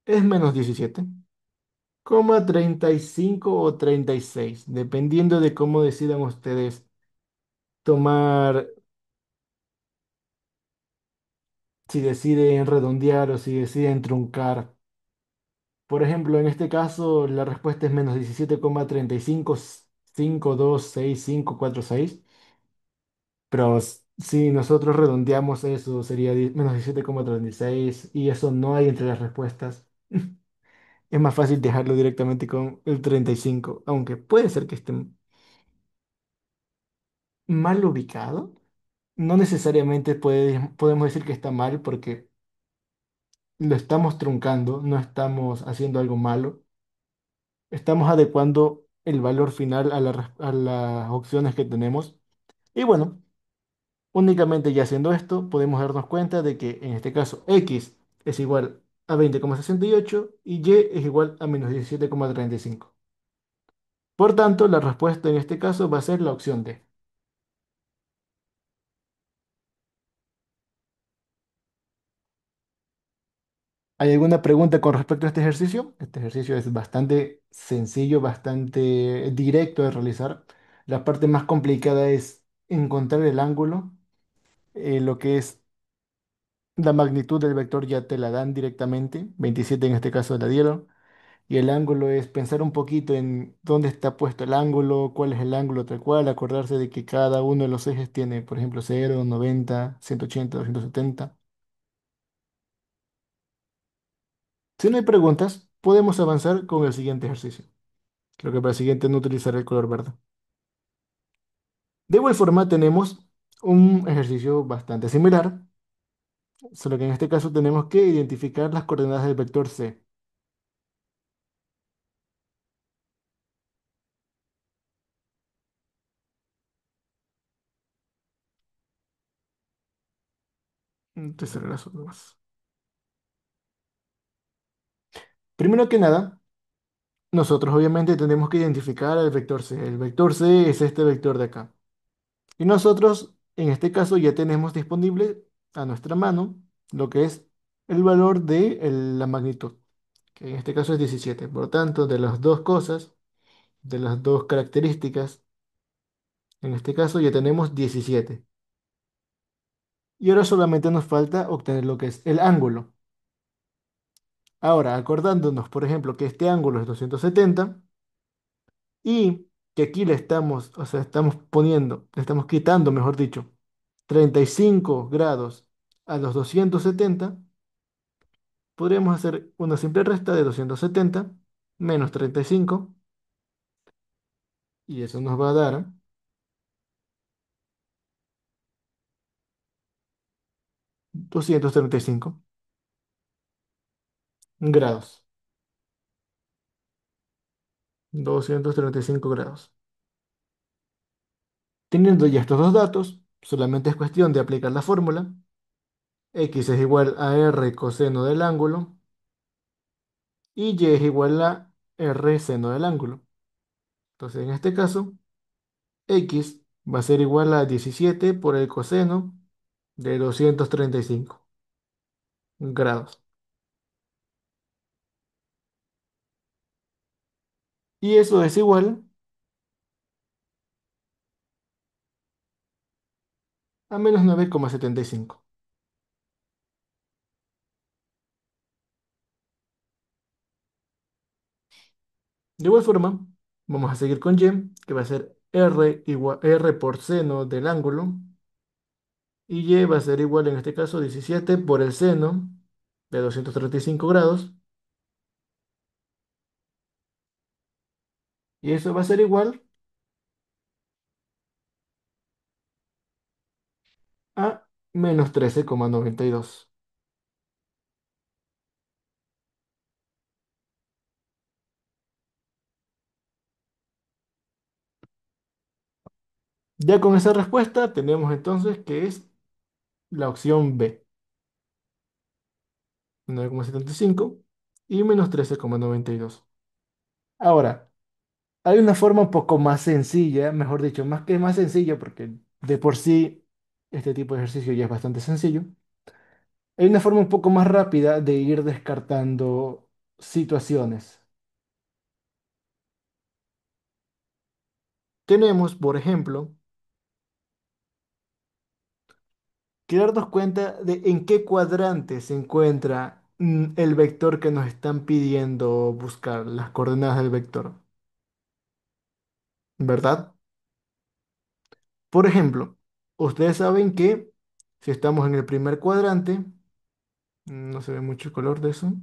es menos 17,35 o 36, dependiendo de cómo decidan ustedes tomar, si deciden redondear o si deciden truncar. Por ejemplo, en este caso, la respuesta es menos 17,35, 5, 2, 6, 5, 4, 6. Pero si nosotros redondeamos eso, sería menos 17,36 y eso no hay entre las respuestas. Es más fácil dejarlo directamente con el 35, aunque puede ser que esté mal ubicado. No necesariamente podemos decir que está mal porque lo estamos truncando, no estamos haciendo algo malo. Estamos adecuando el valor final a las opciones que tenemos. Y bueno, únicamente ya haciendo esto, podemos darnos cuenta de que en este caso x es igual a 20,68 y y es igual a menos 17,35. Por tanto, la respuesta en este caso va a ser la opción D. ¿Hay alguna pregunta con respecto a este ejercicio? Este ejercicio es bastante sencillo, bastante directo de realizar. La parte más complicada es encontrar el ángulo. Lo que es la magnitud del vector ya te la dan directamente, 27 en este caso la dieron. Y el ángulo es pensar un poquito en dónde está puesto el ángulo, cuál es el ángulo tal cual, acordarse de que cada uno de los ejes tiene, por ejemplo, 0, 90, 180, 270. Si no hay preguntas, podemos avanzar con el siguiente ejercicio. Creo que para el siguiente no utilizaré el color verde. De igual forma, tenemos un ejercicio bastante similar, solo que en este caso tenemos que identificar las coordenadas del vector C. Te cerraré las otras. Primero que nada, nosotros obviamente tenemos que identificar el vector C. El vector C es este vector de acá. Y nosotros, en este caso, ya tenemos disponible a nuestra mano lo que es el valor de la magnitud, que en este caso es 17. Por tanto, de las dos cosas, de las dos características, en este caso ya tenemos 17. Y ahora solamente nos falta obtener lo que es el ángulo. Ahora, acordándonos, por ejemplo, que este ángulo es 270 y que aquí le estamos, o sea, estamos poniendo, le estamos quitando, mejor dicho, 35 grados a los 270, podríamos hacer una simple resta de 270 menos 35 y eso nos va a dar 235 grados. 235 grados. Teniendo ya estos dos datos, solamente es cuestión de aplicar la fórmula. X es igual a R coseno del ángulo y Y es igual a R seno del ángulo. Entonces, en este caso, X va a ser igual a 17 por el coseno de 235 grados. Y eso es igual a menos 9,75. De igual forma, vamos a seguir con Y, que va a ser R igual R por seno del ángulo. Y Y va a ser igual en este caso 17 por el seno de 235 grados. Y eso va a ser igual a menos 13,92. Ya con esa respuesta tenemos entonces que es la opción B, 9,75 y menos 13,92. Ahora, hay una forma un poco más sencilla, mejor dicho, más que más sencilla, porque de por sí este tipo de ejercicio ya es bastante sencillo. Hay una forma un poco más rápida de ir descartando situaciones. Tenemos, por ejemplo, que darnos cuenta de en qué cuadrante se encuentra el vector que nos están pidiendo buscar, las coordenadas del vector, ¿verdad? Por ejemplo, Ustedes saben que si estamos en el primer cuadrante, no se ve mucho el color de eso.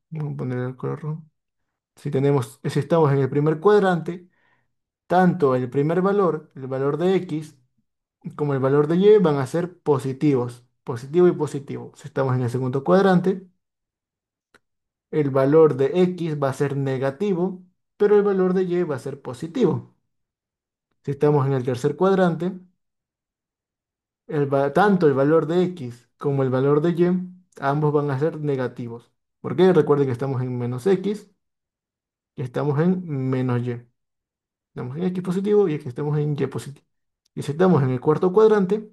Vamos a poner el color rojo. Si estamos en el primer cuadrante, tanto el primer valor, el valor de x, como el valor de y van a ser positivos. Positivo y positivo. Si estamos en el segundo cuadrante, el valor de x va a ser negativo, pero el valor de y va a ser positivo. Si estamos en el tercer cuadrante, tanto el valor de x como el valor de y, ambos van a ser negativos. ¿Por qué? Recuerden que estamos en menos x y estamos en menos y. Estamos en x positivo y aquí estamos en y positivo. Y si estamos en el cuarto cuadrante,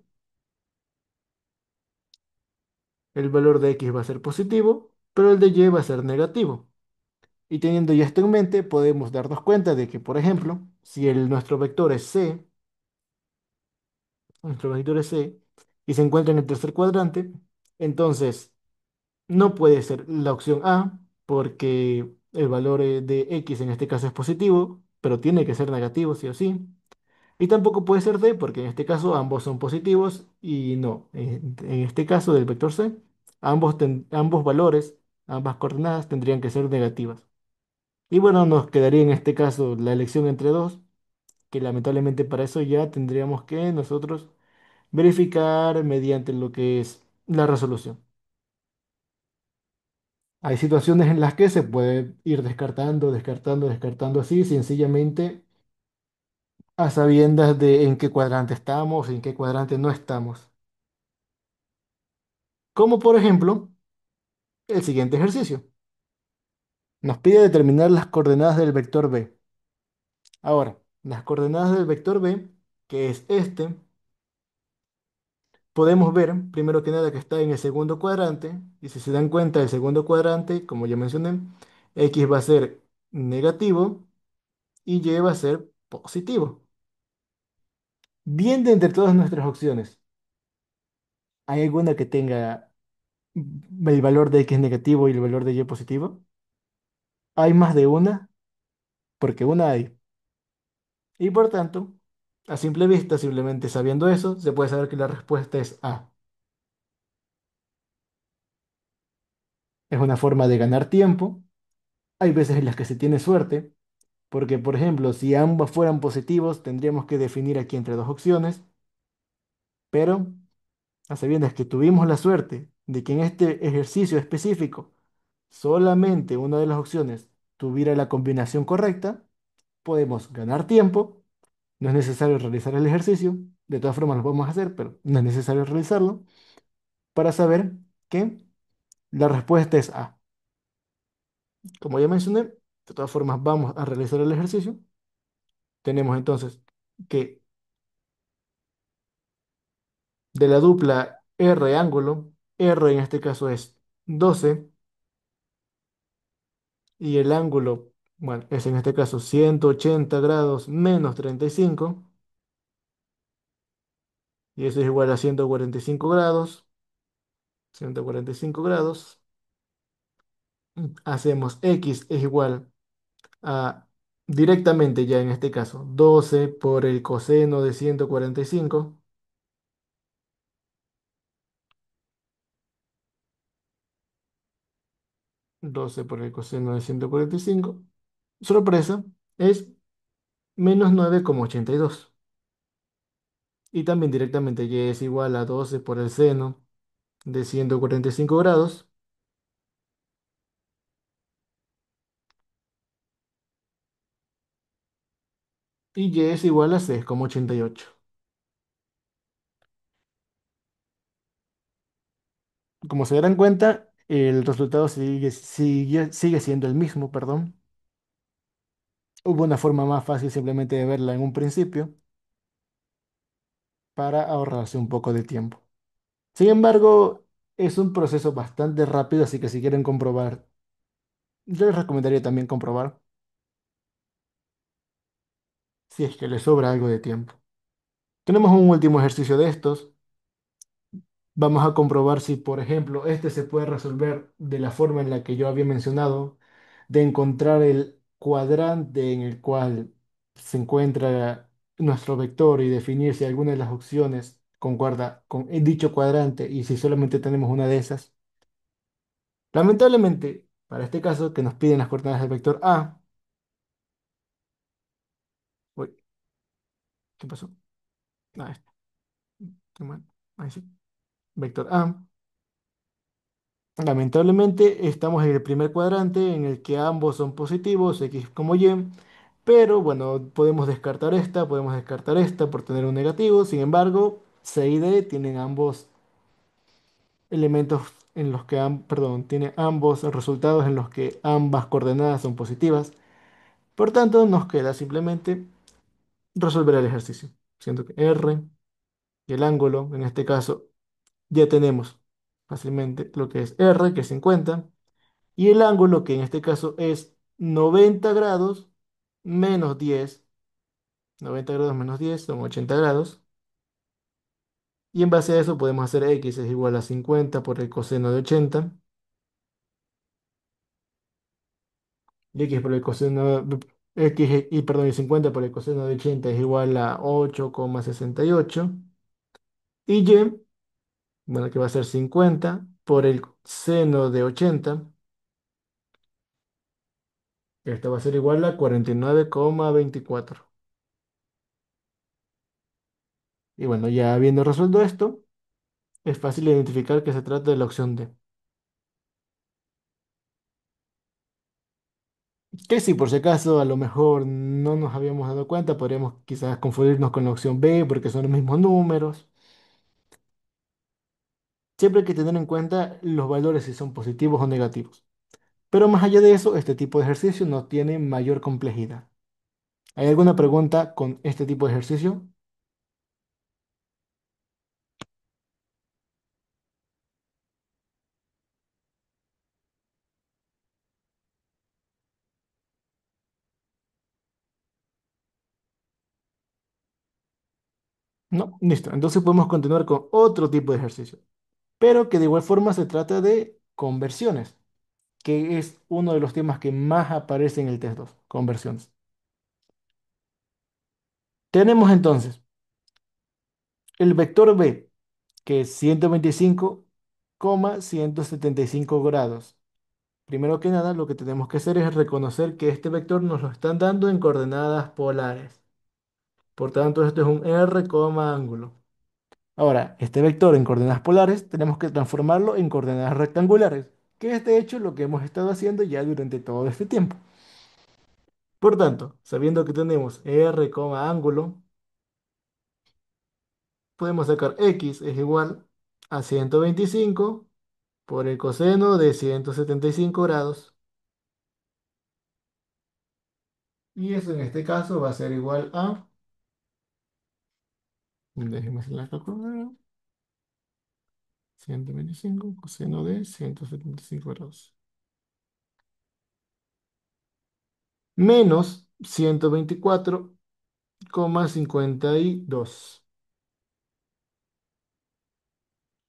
el valor de x va a ser positivo, pero el de y va a ser negativo. Y teniendo ya esto en mente, podemos darnos cuenta de que, por ejemplo, si nuestro vector es c, nuestro vector es c, y se encuentra en el tercer cuadrante, entonces no puede ser la opción A, porque el valor de x en este caso es positivo, pero tiene que ser negativo sí o sí. Y tampoco puede ser D, porque en este caso ambos son positivos y no. En este caso del vector C, ambos valores, ambas coordenadas tendrían que ser negativas. Y bueno, nos quedaría en este caso la elección entre dos, que lamentablemente para eso ya tendríamos que nosotros verificar mediante lo que es la resolución. Hay situaciones en las que se puede ir descartando, descartando, descartando así, sencillamente a sabiendas de en qué cuadrante estamos, en qué cuadrante no estamos. Como por ejemplo el siguiente ejercicio. Nos pide determinar las coordenadas del vector B. Ahora, las coordenadas del vector B, que es este, podemos ver primero que nada que está en el segundo cuadrante. Y si se dan cuenta, el segundo cuadrante, como ya mencioné, X va a ser negativo y Y va a ser positivo. Bien, de entre todas nuestras opciones, ¿hay alguna que tenga el valor de X negativo y el valor de Y positivo? ¿Hay más de una? Porque una hay. Y por tanto, a simple vista, simplemente sabiendo eso, se puede saber que la respuesta es A. Es una forma de ganar tiempo. Hay veces en las que se tiene suerte, porque por ejemplo, si ambos fueran positivos, tendríamos que definir aquí entre dos opciones, pero a sabiendas que tuvimos la suerte de que en este ejercicio específico solamente una de las opciones tuviera la combinación correcta, podemos ganar tiempo. No es necesario realizar el ejercicio, de todas formas lo podemos hacer, pero no es necesario realizarlo para saber que la respuesta es A. Como ya mencioné, de todas formas vamos a realizar el ejercicio. Tenemos entonces que de la dupla R ángulo, R en este caso es 12 y el ángulo, bueno, es en este caso 180 grados menos 35 y eso es igual a 145 grados. 145 grados. Hacemos X es igual a directamente ya en este caso 12 por el coseno de 145. 12 por el coseno de 145. Sorpresa, es menos 9,82. Y también directamente y es igual a 12 por el seno de 145 grados. Y y es igual a 6,88. Como se darán cuenta, el resultado sigue siendo el mismo, perdón. Hubo una forma más fácil simplemente de verla en un principio para ahorrarse un poco de tiempo. Sin embargo, es un proceso bastante rápido, así que si quieren comprobar, yo les recomendaría también comprobar si es que les sobra algo de tiempo. Tenemos un último ejercicio de estos. Vamos a comprobar si, por ejemplo, este se puede resolver de la forma en la que yo había mencionado, de encontrar el cuadrante en el cual se encuentra nuestro vector y definir si alguna de las opciones concuerda con dicho cuadrante y si solamente tenemos una de esas. Lamentablemente, para este caso que nos piden las coordenadas del vector A, uy, ¿qué pasó? Ah, qué mal. Ahí sí. Vector A. Lamentablemente estamos en el primer cuadrante en el que ambos son positivos, X como Y, pero bueno, podemos descartar esta por tener un negativo. Sin embargo, C y D tienen ambos elementos en los que, perdón, tiene ambos resultados en los que ambas coordenadas son positivas. Por tanto, nos queda simplemente resolver el ejercicio, siendo que R y el ángulo, en este caso, ya tenemos fácilmente lo que es R, que es 50, y el ángulo, que en este caso es 90 grados menos 10. 90 grados menos 10 son 80 grados. Y en base a eso podemos hacer X es igual a 50 por el coseno de 80. Y X por el coseno, perdón, y 50 por el coseno de 80 es igual a 8,68. Y Y, bueno, que va a ser 50 por el seno de 80. Esto va a ser igual a 49,24. Y bueno, ya habiendo resuelto esto, es fácil identificar que se trata de la opción D. Que si por si acaso a lo mejor no nos habíamos dado cuenta, podríamos quizás confundirnos con la opción B porque son los mismos números. Siempre hay que tener en cuenta los valores si son positivos o negativos. Pero más allá de eso, este tipo de ejercicio no tiene mayor complejidad. ¿Hay alguna pregunta con este tipo de ejercicio? No, listo. Entonces podemos continuar con otro tipo de ejercicio. Pero que de igual forma se trata de conversiones, que es uno de los temas que más aparece en el test 2, conversiones. Tenemos entonces el vector B, que es 125,175 grados. Primero que nada, lo que tenemos que hacer es reconocer que este vector nos lo están dando en coordenadas polares. Por tanto, esto es un R, ángulo. Ahora, este vector en coordenadas polares tenemos que transformarlo en coordenadas rectangulares, que es de hecho lo que hemos estado haciendo ya durante todo este tiempo. Por tanto, sabiendo que tenemos R, ángulo, podemos sacar X es igual a 125 por el coseno de 175 grados. Y eso en este caso va a ser igual a, déjeme hacer la calculadora, 125 coseno de 175 grados. Menos 124,52.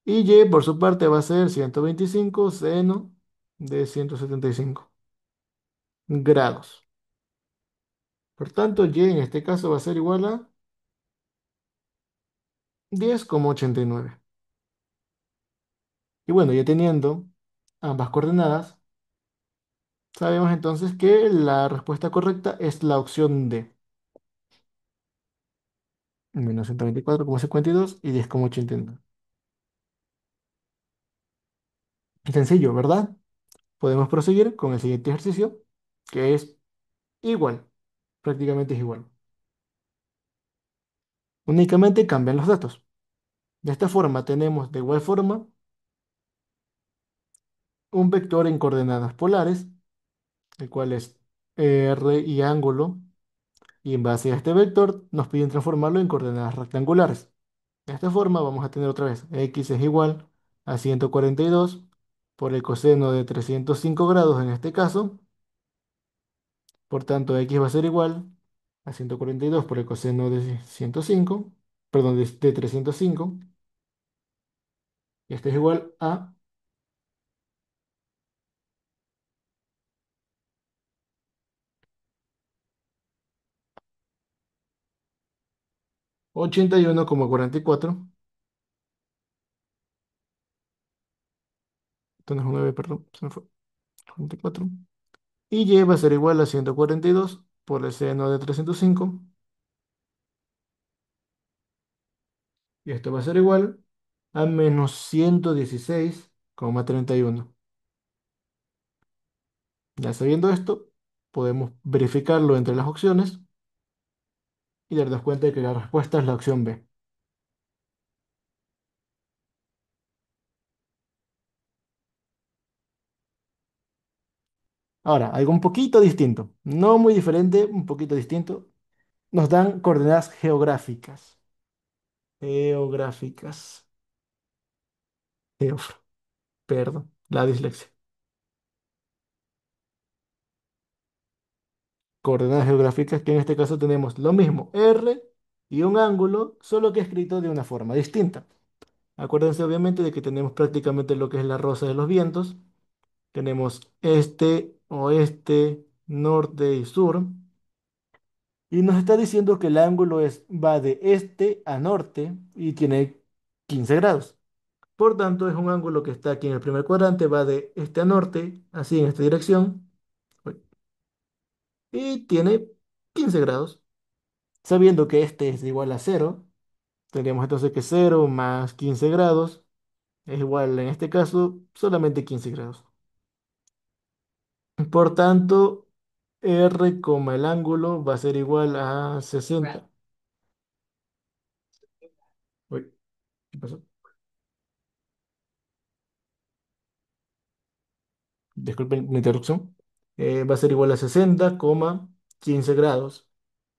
Y Y por su parte va a ser 125 seno de 175 grados. Por tanto, Y en este caso va a ser igual a 10,89. Y bueno, ya teniendo ambas coordenadas, sabemos entonces que la respuesta correcta es la opción D. Menos 124,52 y 10,89. Sencillo, ¿verdad? Podemos proseguir con el siguiente ejercicio, que es igual, prácticamente es igual. Únicamente cambian los datos. De esta forma tenemos de igual forma un vector en coordenadas polares, el cual es R y ángulo, y en base a este vector nos piden transformarlo en coordenadas rectangulares. De esta forma vamos a tener otra vez X es igual a 142 por el coseno de 305 grados en este caso. Por tanto, X va a ser igual a 142 por el coseno de 105, perdón, de 305. Y esto es igual a 81,44. Esto no es un 9, perdón, se me fue. 44. Y y va a ser igual a 142 por el seno de 305. Y esto va a ser igual a menos 116,31. Ya sabiendo esto, podemos verificarlo entre las opciones y darnos cuenta de que la respuesta es la opción B. Ahora, algo un poquito distinto, no muy diferente, un poquito distinto. Nos dan coordenadas geográficas. Geográficas. Geof- Perdón, la dislexia. Coordenadas geográficas que en este caso tenemos lo mismo, R y un ángulo, solo que escrito de una forma distinta. Acuérdense obviamente de que tenemos prácticamente lo que es la rosa de los vientos. Tenemos este, oeste, norte y sur. Y nos está diciendo que el ángulo va de este a norte y tiene 15 grados. Por tanto, es un ángulo que está aquí en el primer cuadrante, va de este a norte, así en esta dirección, uy, y tiene 15 grados. Sabiendo que este es igual a cero, tendríamos entonces que cero más 15 grados es igual, en este caso, solamente 15 grados. Por tanto, R, el ángulo va a ser igual a 60. Uy, ¿qué pasó? Disculpen la interrupción. Va a ser igual a 60,15 grados.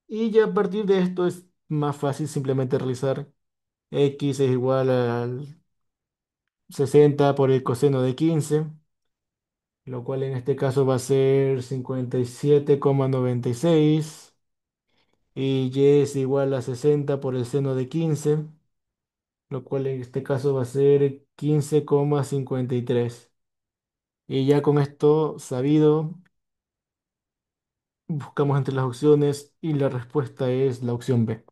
Y ya a partir de esto es más fácil simplemente realizar x es igual al 60 por el coseno de 15, lo cual en este caso va a ser 57,96. Y y es igual a 60 por el seno de 15, lo cual en este caso va a ser 15,53. Y ya con esto sabido, buscamos entre las opciones y la respuesta es la opción B.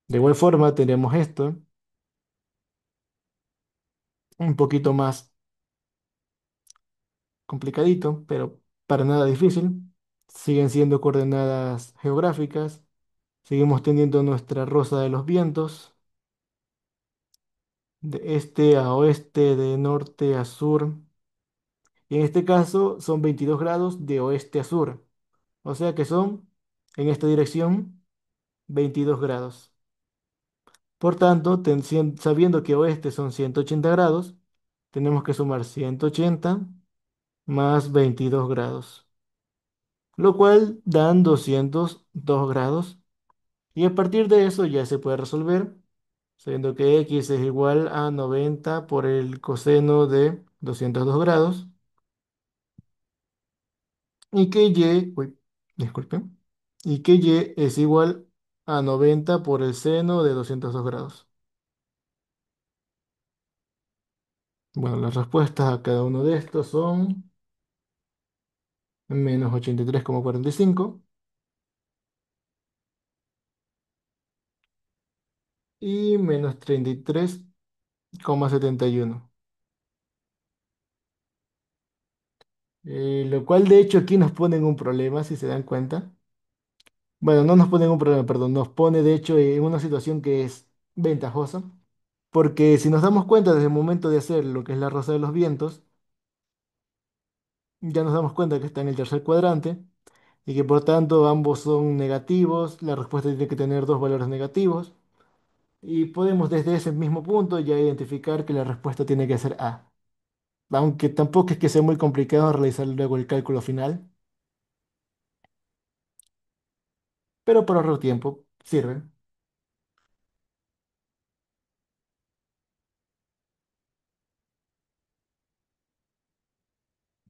De igual forma, tenemos esto, un poquito más complicadito, pero para nada difícil. Siguen siendo coordenadas geográficas. Seguimos teniendo nuestra rosa de los vientos, de este a oeste, de norte a sur. Y en este caso son 22 grados de oeste a sur. O sea que son, en esta dirección, 22 grados. Por tanto, sabiendo que oeste son 180 grados, tenemos que sumar 180 más 22 grados, lo cual dan 202 grados. Y a partir de eso ya se puede resolver, sabiendo que x es igual a 90 por el coseno de 202 grados y que disculpen, y que y es igual a 90 por el seno de 202 grados. Bueno, las respuestas a cada uno de estos son menos 83,45 y menos 33,71. Lo cual de hecho aquí nos ponen un problema, si se dan cuenta. Bueno, no nos ponen un problema, perdón, nos pone de hecho en una situación que es ventajosa, porque si nos damos cuenta desde el momento de hacer lo que es la rosa de los vientos, ya nos damos cuenta que está en el tercer cuadrante y que por tanto ambos son negativos, la respuesta tiene que tener dos valores negativos y podemos desde ese mismo punto ya identificar que la respuesta tiene que ser A, aunque tampoco es que sea muy complicado realizar luego el cálculo final, pero por ahorrar tiempo sirve.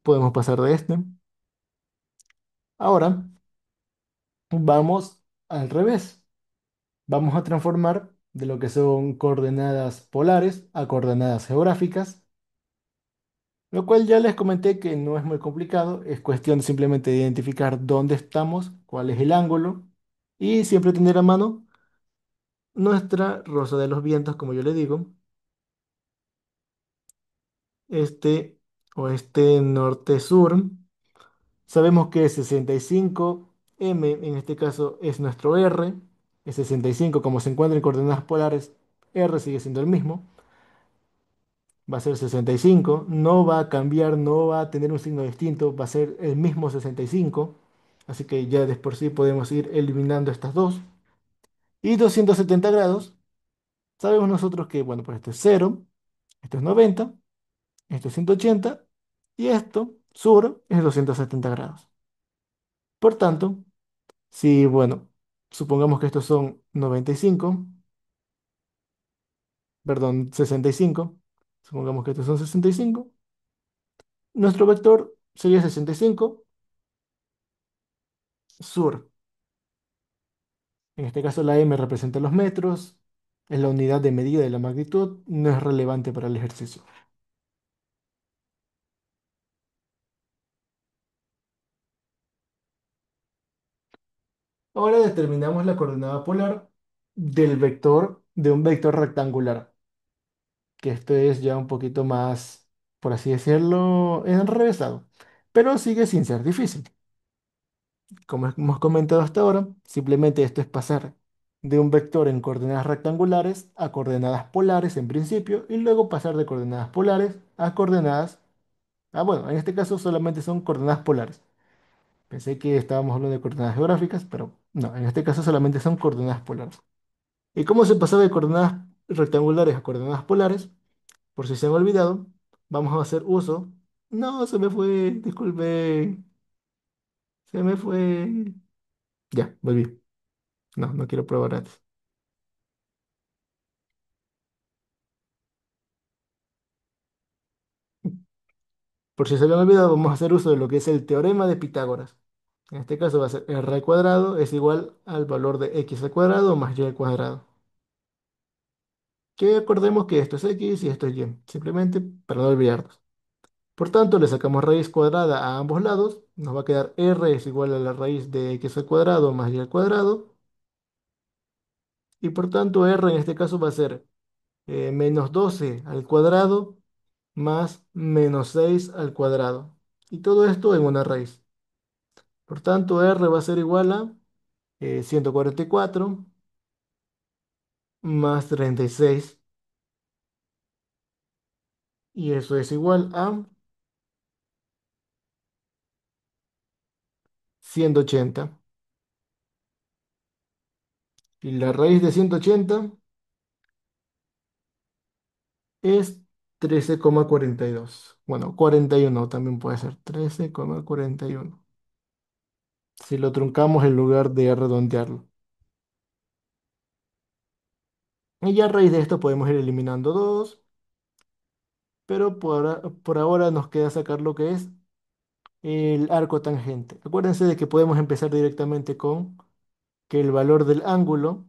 Podemos pasar de este. Ahora vamos al revés. Vamos a transformar de lo que son coordenadas polares a coordenadas geográficas. Lo cual ya les comenté que no es muy complicado, es cuestión simplemente de identificar dónde estamos, cuál es el ángulo y siempre tener a mano nuestra rosa de los vientos, como yo le digo, este oeste, norte, sur. Sabemos que 65M en este caso es nuestro R, es 65 como se encuentra en coordenadas polares, R sigue siendo el mismo, va a ser 65, no va a cambiar, no va a tener un signo distinto, va a ser el mismo 65, así que ya de por sí podemos ir eliminando estas dos. Y 270 grados, sabemos nosotros que, bueno, pues esto es 0, esto es 90, esto es 180 y esto, sur, es 270 grados. Por tanto, si, bueno, supongamos que estos son 95, perdón, 65, supongamos que estos son 65, nuestro vector sería 65 sur. En este caso la m representa los metros, es la unidad de medida de la magnitud, no es relevante para el ejercicio. Ahora determinamos la coordenada polar del vector, de un vector rectangular, que esto es ya un poquito más, por así decirlo, enrevesado, pero sigue sin ser difícil. Como hemos comentado hasta ahora, simplemente esto es pasar de un vector en coordenadas rectangulares a coordenadas polares en principio y luego pasar de coordenadas polares a coordenadas. Ah, bueno, en este caso solamente son coordenadas polares. Pensé que estábamos hablando de coordenadas geográficas, pero no, en este caso solamente son coordenadas polares. ¿Y cómo se pasa de coordenadas rectangulares a coordenadas polares? Por si se han olvidado, vamos a hacer uso. No, se me fue, disculpe, se me fue. Ya, volví. No, no quiero probar antes. Por si se habían olvidado, vamos a hacer uso de lo que es el teorema de Pitágoras. En este caso va a ser r al cuadrado es igual al valor de x al cuadrado más y al cuadrado. Que acordemos que esto es x y esto es y, simplemente para no olvidarnos. Por tanto, le sacamos raíz cuadrada a ambos lados, nos va a quedar r es igual a la raíz de x al cuadrado más y al cuadrado, y por tanto r en este caso va a ser menos 12 al cuadrado más menos 6 al cuadrado. Y todo esto en una raíz. Por tanto, r va a ser igual a 144 más 36, y eso es igual a 180. Y la raíz de 180 es 13,42. Bueno, 41 también puede ser 13,41. Si lo truncamos en lugar de redondearlo. Y ya a raíz de esto podemos ir eliminando dos, pero por ahora nos queda sacar lo que es el arco tangente. Acuérdense de que podemos empezar directamente con que el valor del ángulo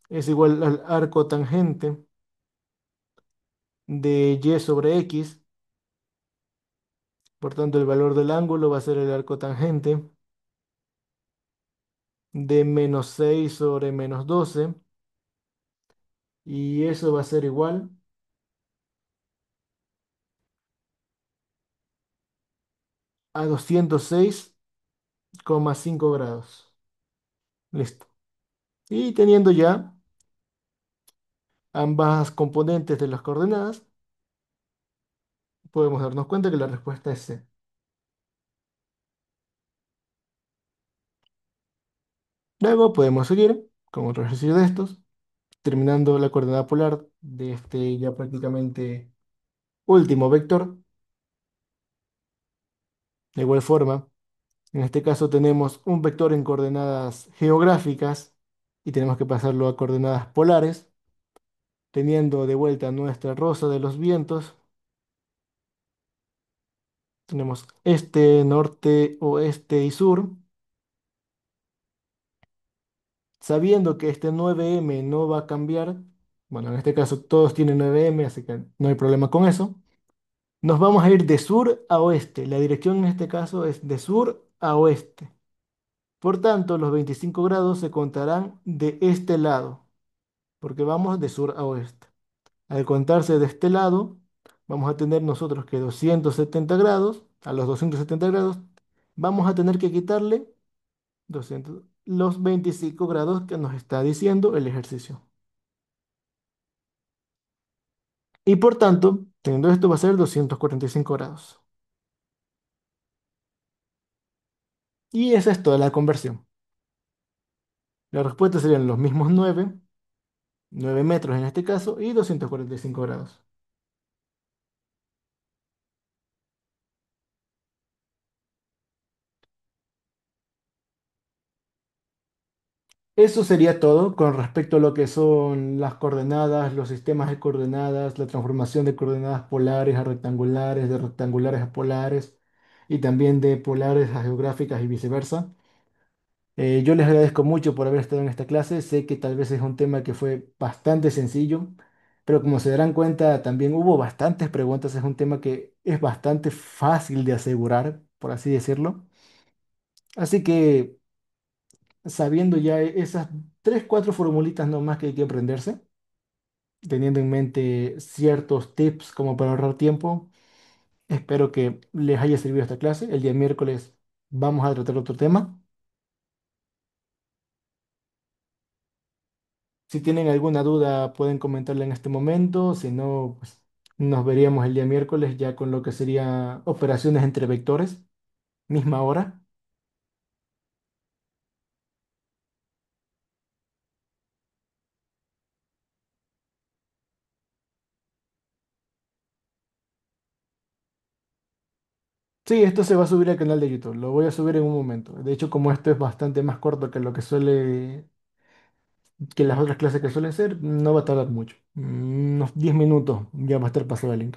es igual al arco tangente de y sobre x. Por tanto, el valor del ángulo va a ser el arco tangente de menos 6 sobre menos 12. Y eso va a ser igual a 206,5 grados. Listo. Y teniendo ya ambas componentes de las coordenadas, podemos darnos cuenta que la respuesta es C. Luego podemos seguir con otro ejercicio de estos, terminando la coordenada polar de este ya prácticamente último vector. De igual forma, en este caso tenemos un vector en coordenadas geográficas y tenemos que pasarlo a coordenadas polares, teniendo de vuelta nuestra rosa de los vientos. Tenemos este, norte, oeste y sur. Sabiendo que este 9M no va a cambiar, Bueno, en este caso todos tienen 9M, así que no hay problema con eso. Nos vamos a ir de sur a oeste. La dirección en este caso es de sur a oeste. Por tanto, los 25 grados se contarán de este lado, porque vamos de sur a oeste. Al contarse de este lado, vamos a tener nosotros que 270 grados, a los 270 grados, vamos a tener que quitarle 200, los 25 grados que nos está diciendo el ejercicio. Y por tanto, teniendo esto va a ser 245 grados. Y esa es toda la conversión. La respuesta serían los mismos 9 metros en este caso, y 245 grados. Eso sería todo con respecto a lo que son las coordenadas, los sistemas de coordenadas, la transformación de coordenadas polares a rectangulares, de rectangulares a polares y también de polares a geográficas y viceversa. Yo les agradezco mucho por haber estado en esta clase. Sé que tal vez es un tema que fue bastante sencillo, pero como se darán cuenta, también hubo bastantes preguntas. Es un tema que es bastante fácil de asegurar, por así decirlo. Así que sabiendo ya esas tres, cuatro formulitas nomás que hay que aprenderse, teniendo en mente ciertos tips como para ahorrar tiempo, espero que les haya servido esta clase. El día miércoles vamos a tratar otro tema. Si tienen alguna duda, pueden comentarla en este momento. Si no, pues nos veríamos el día miércoles ya con lo que sería operaciones entre vectores, misma hora. Sí, esto se va a subir al canal de YouTube. Lo voy a subir en un momento. De hecho, como esto es bastante más corto que lo que suele, que las otras clases que suelen ser, no va a tardar mucho. Unos 10 minutos ya va a estar pasado el link.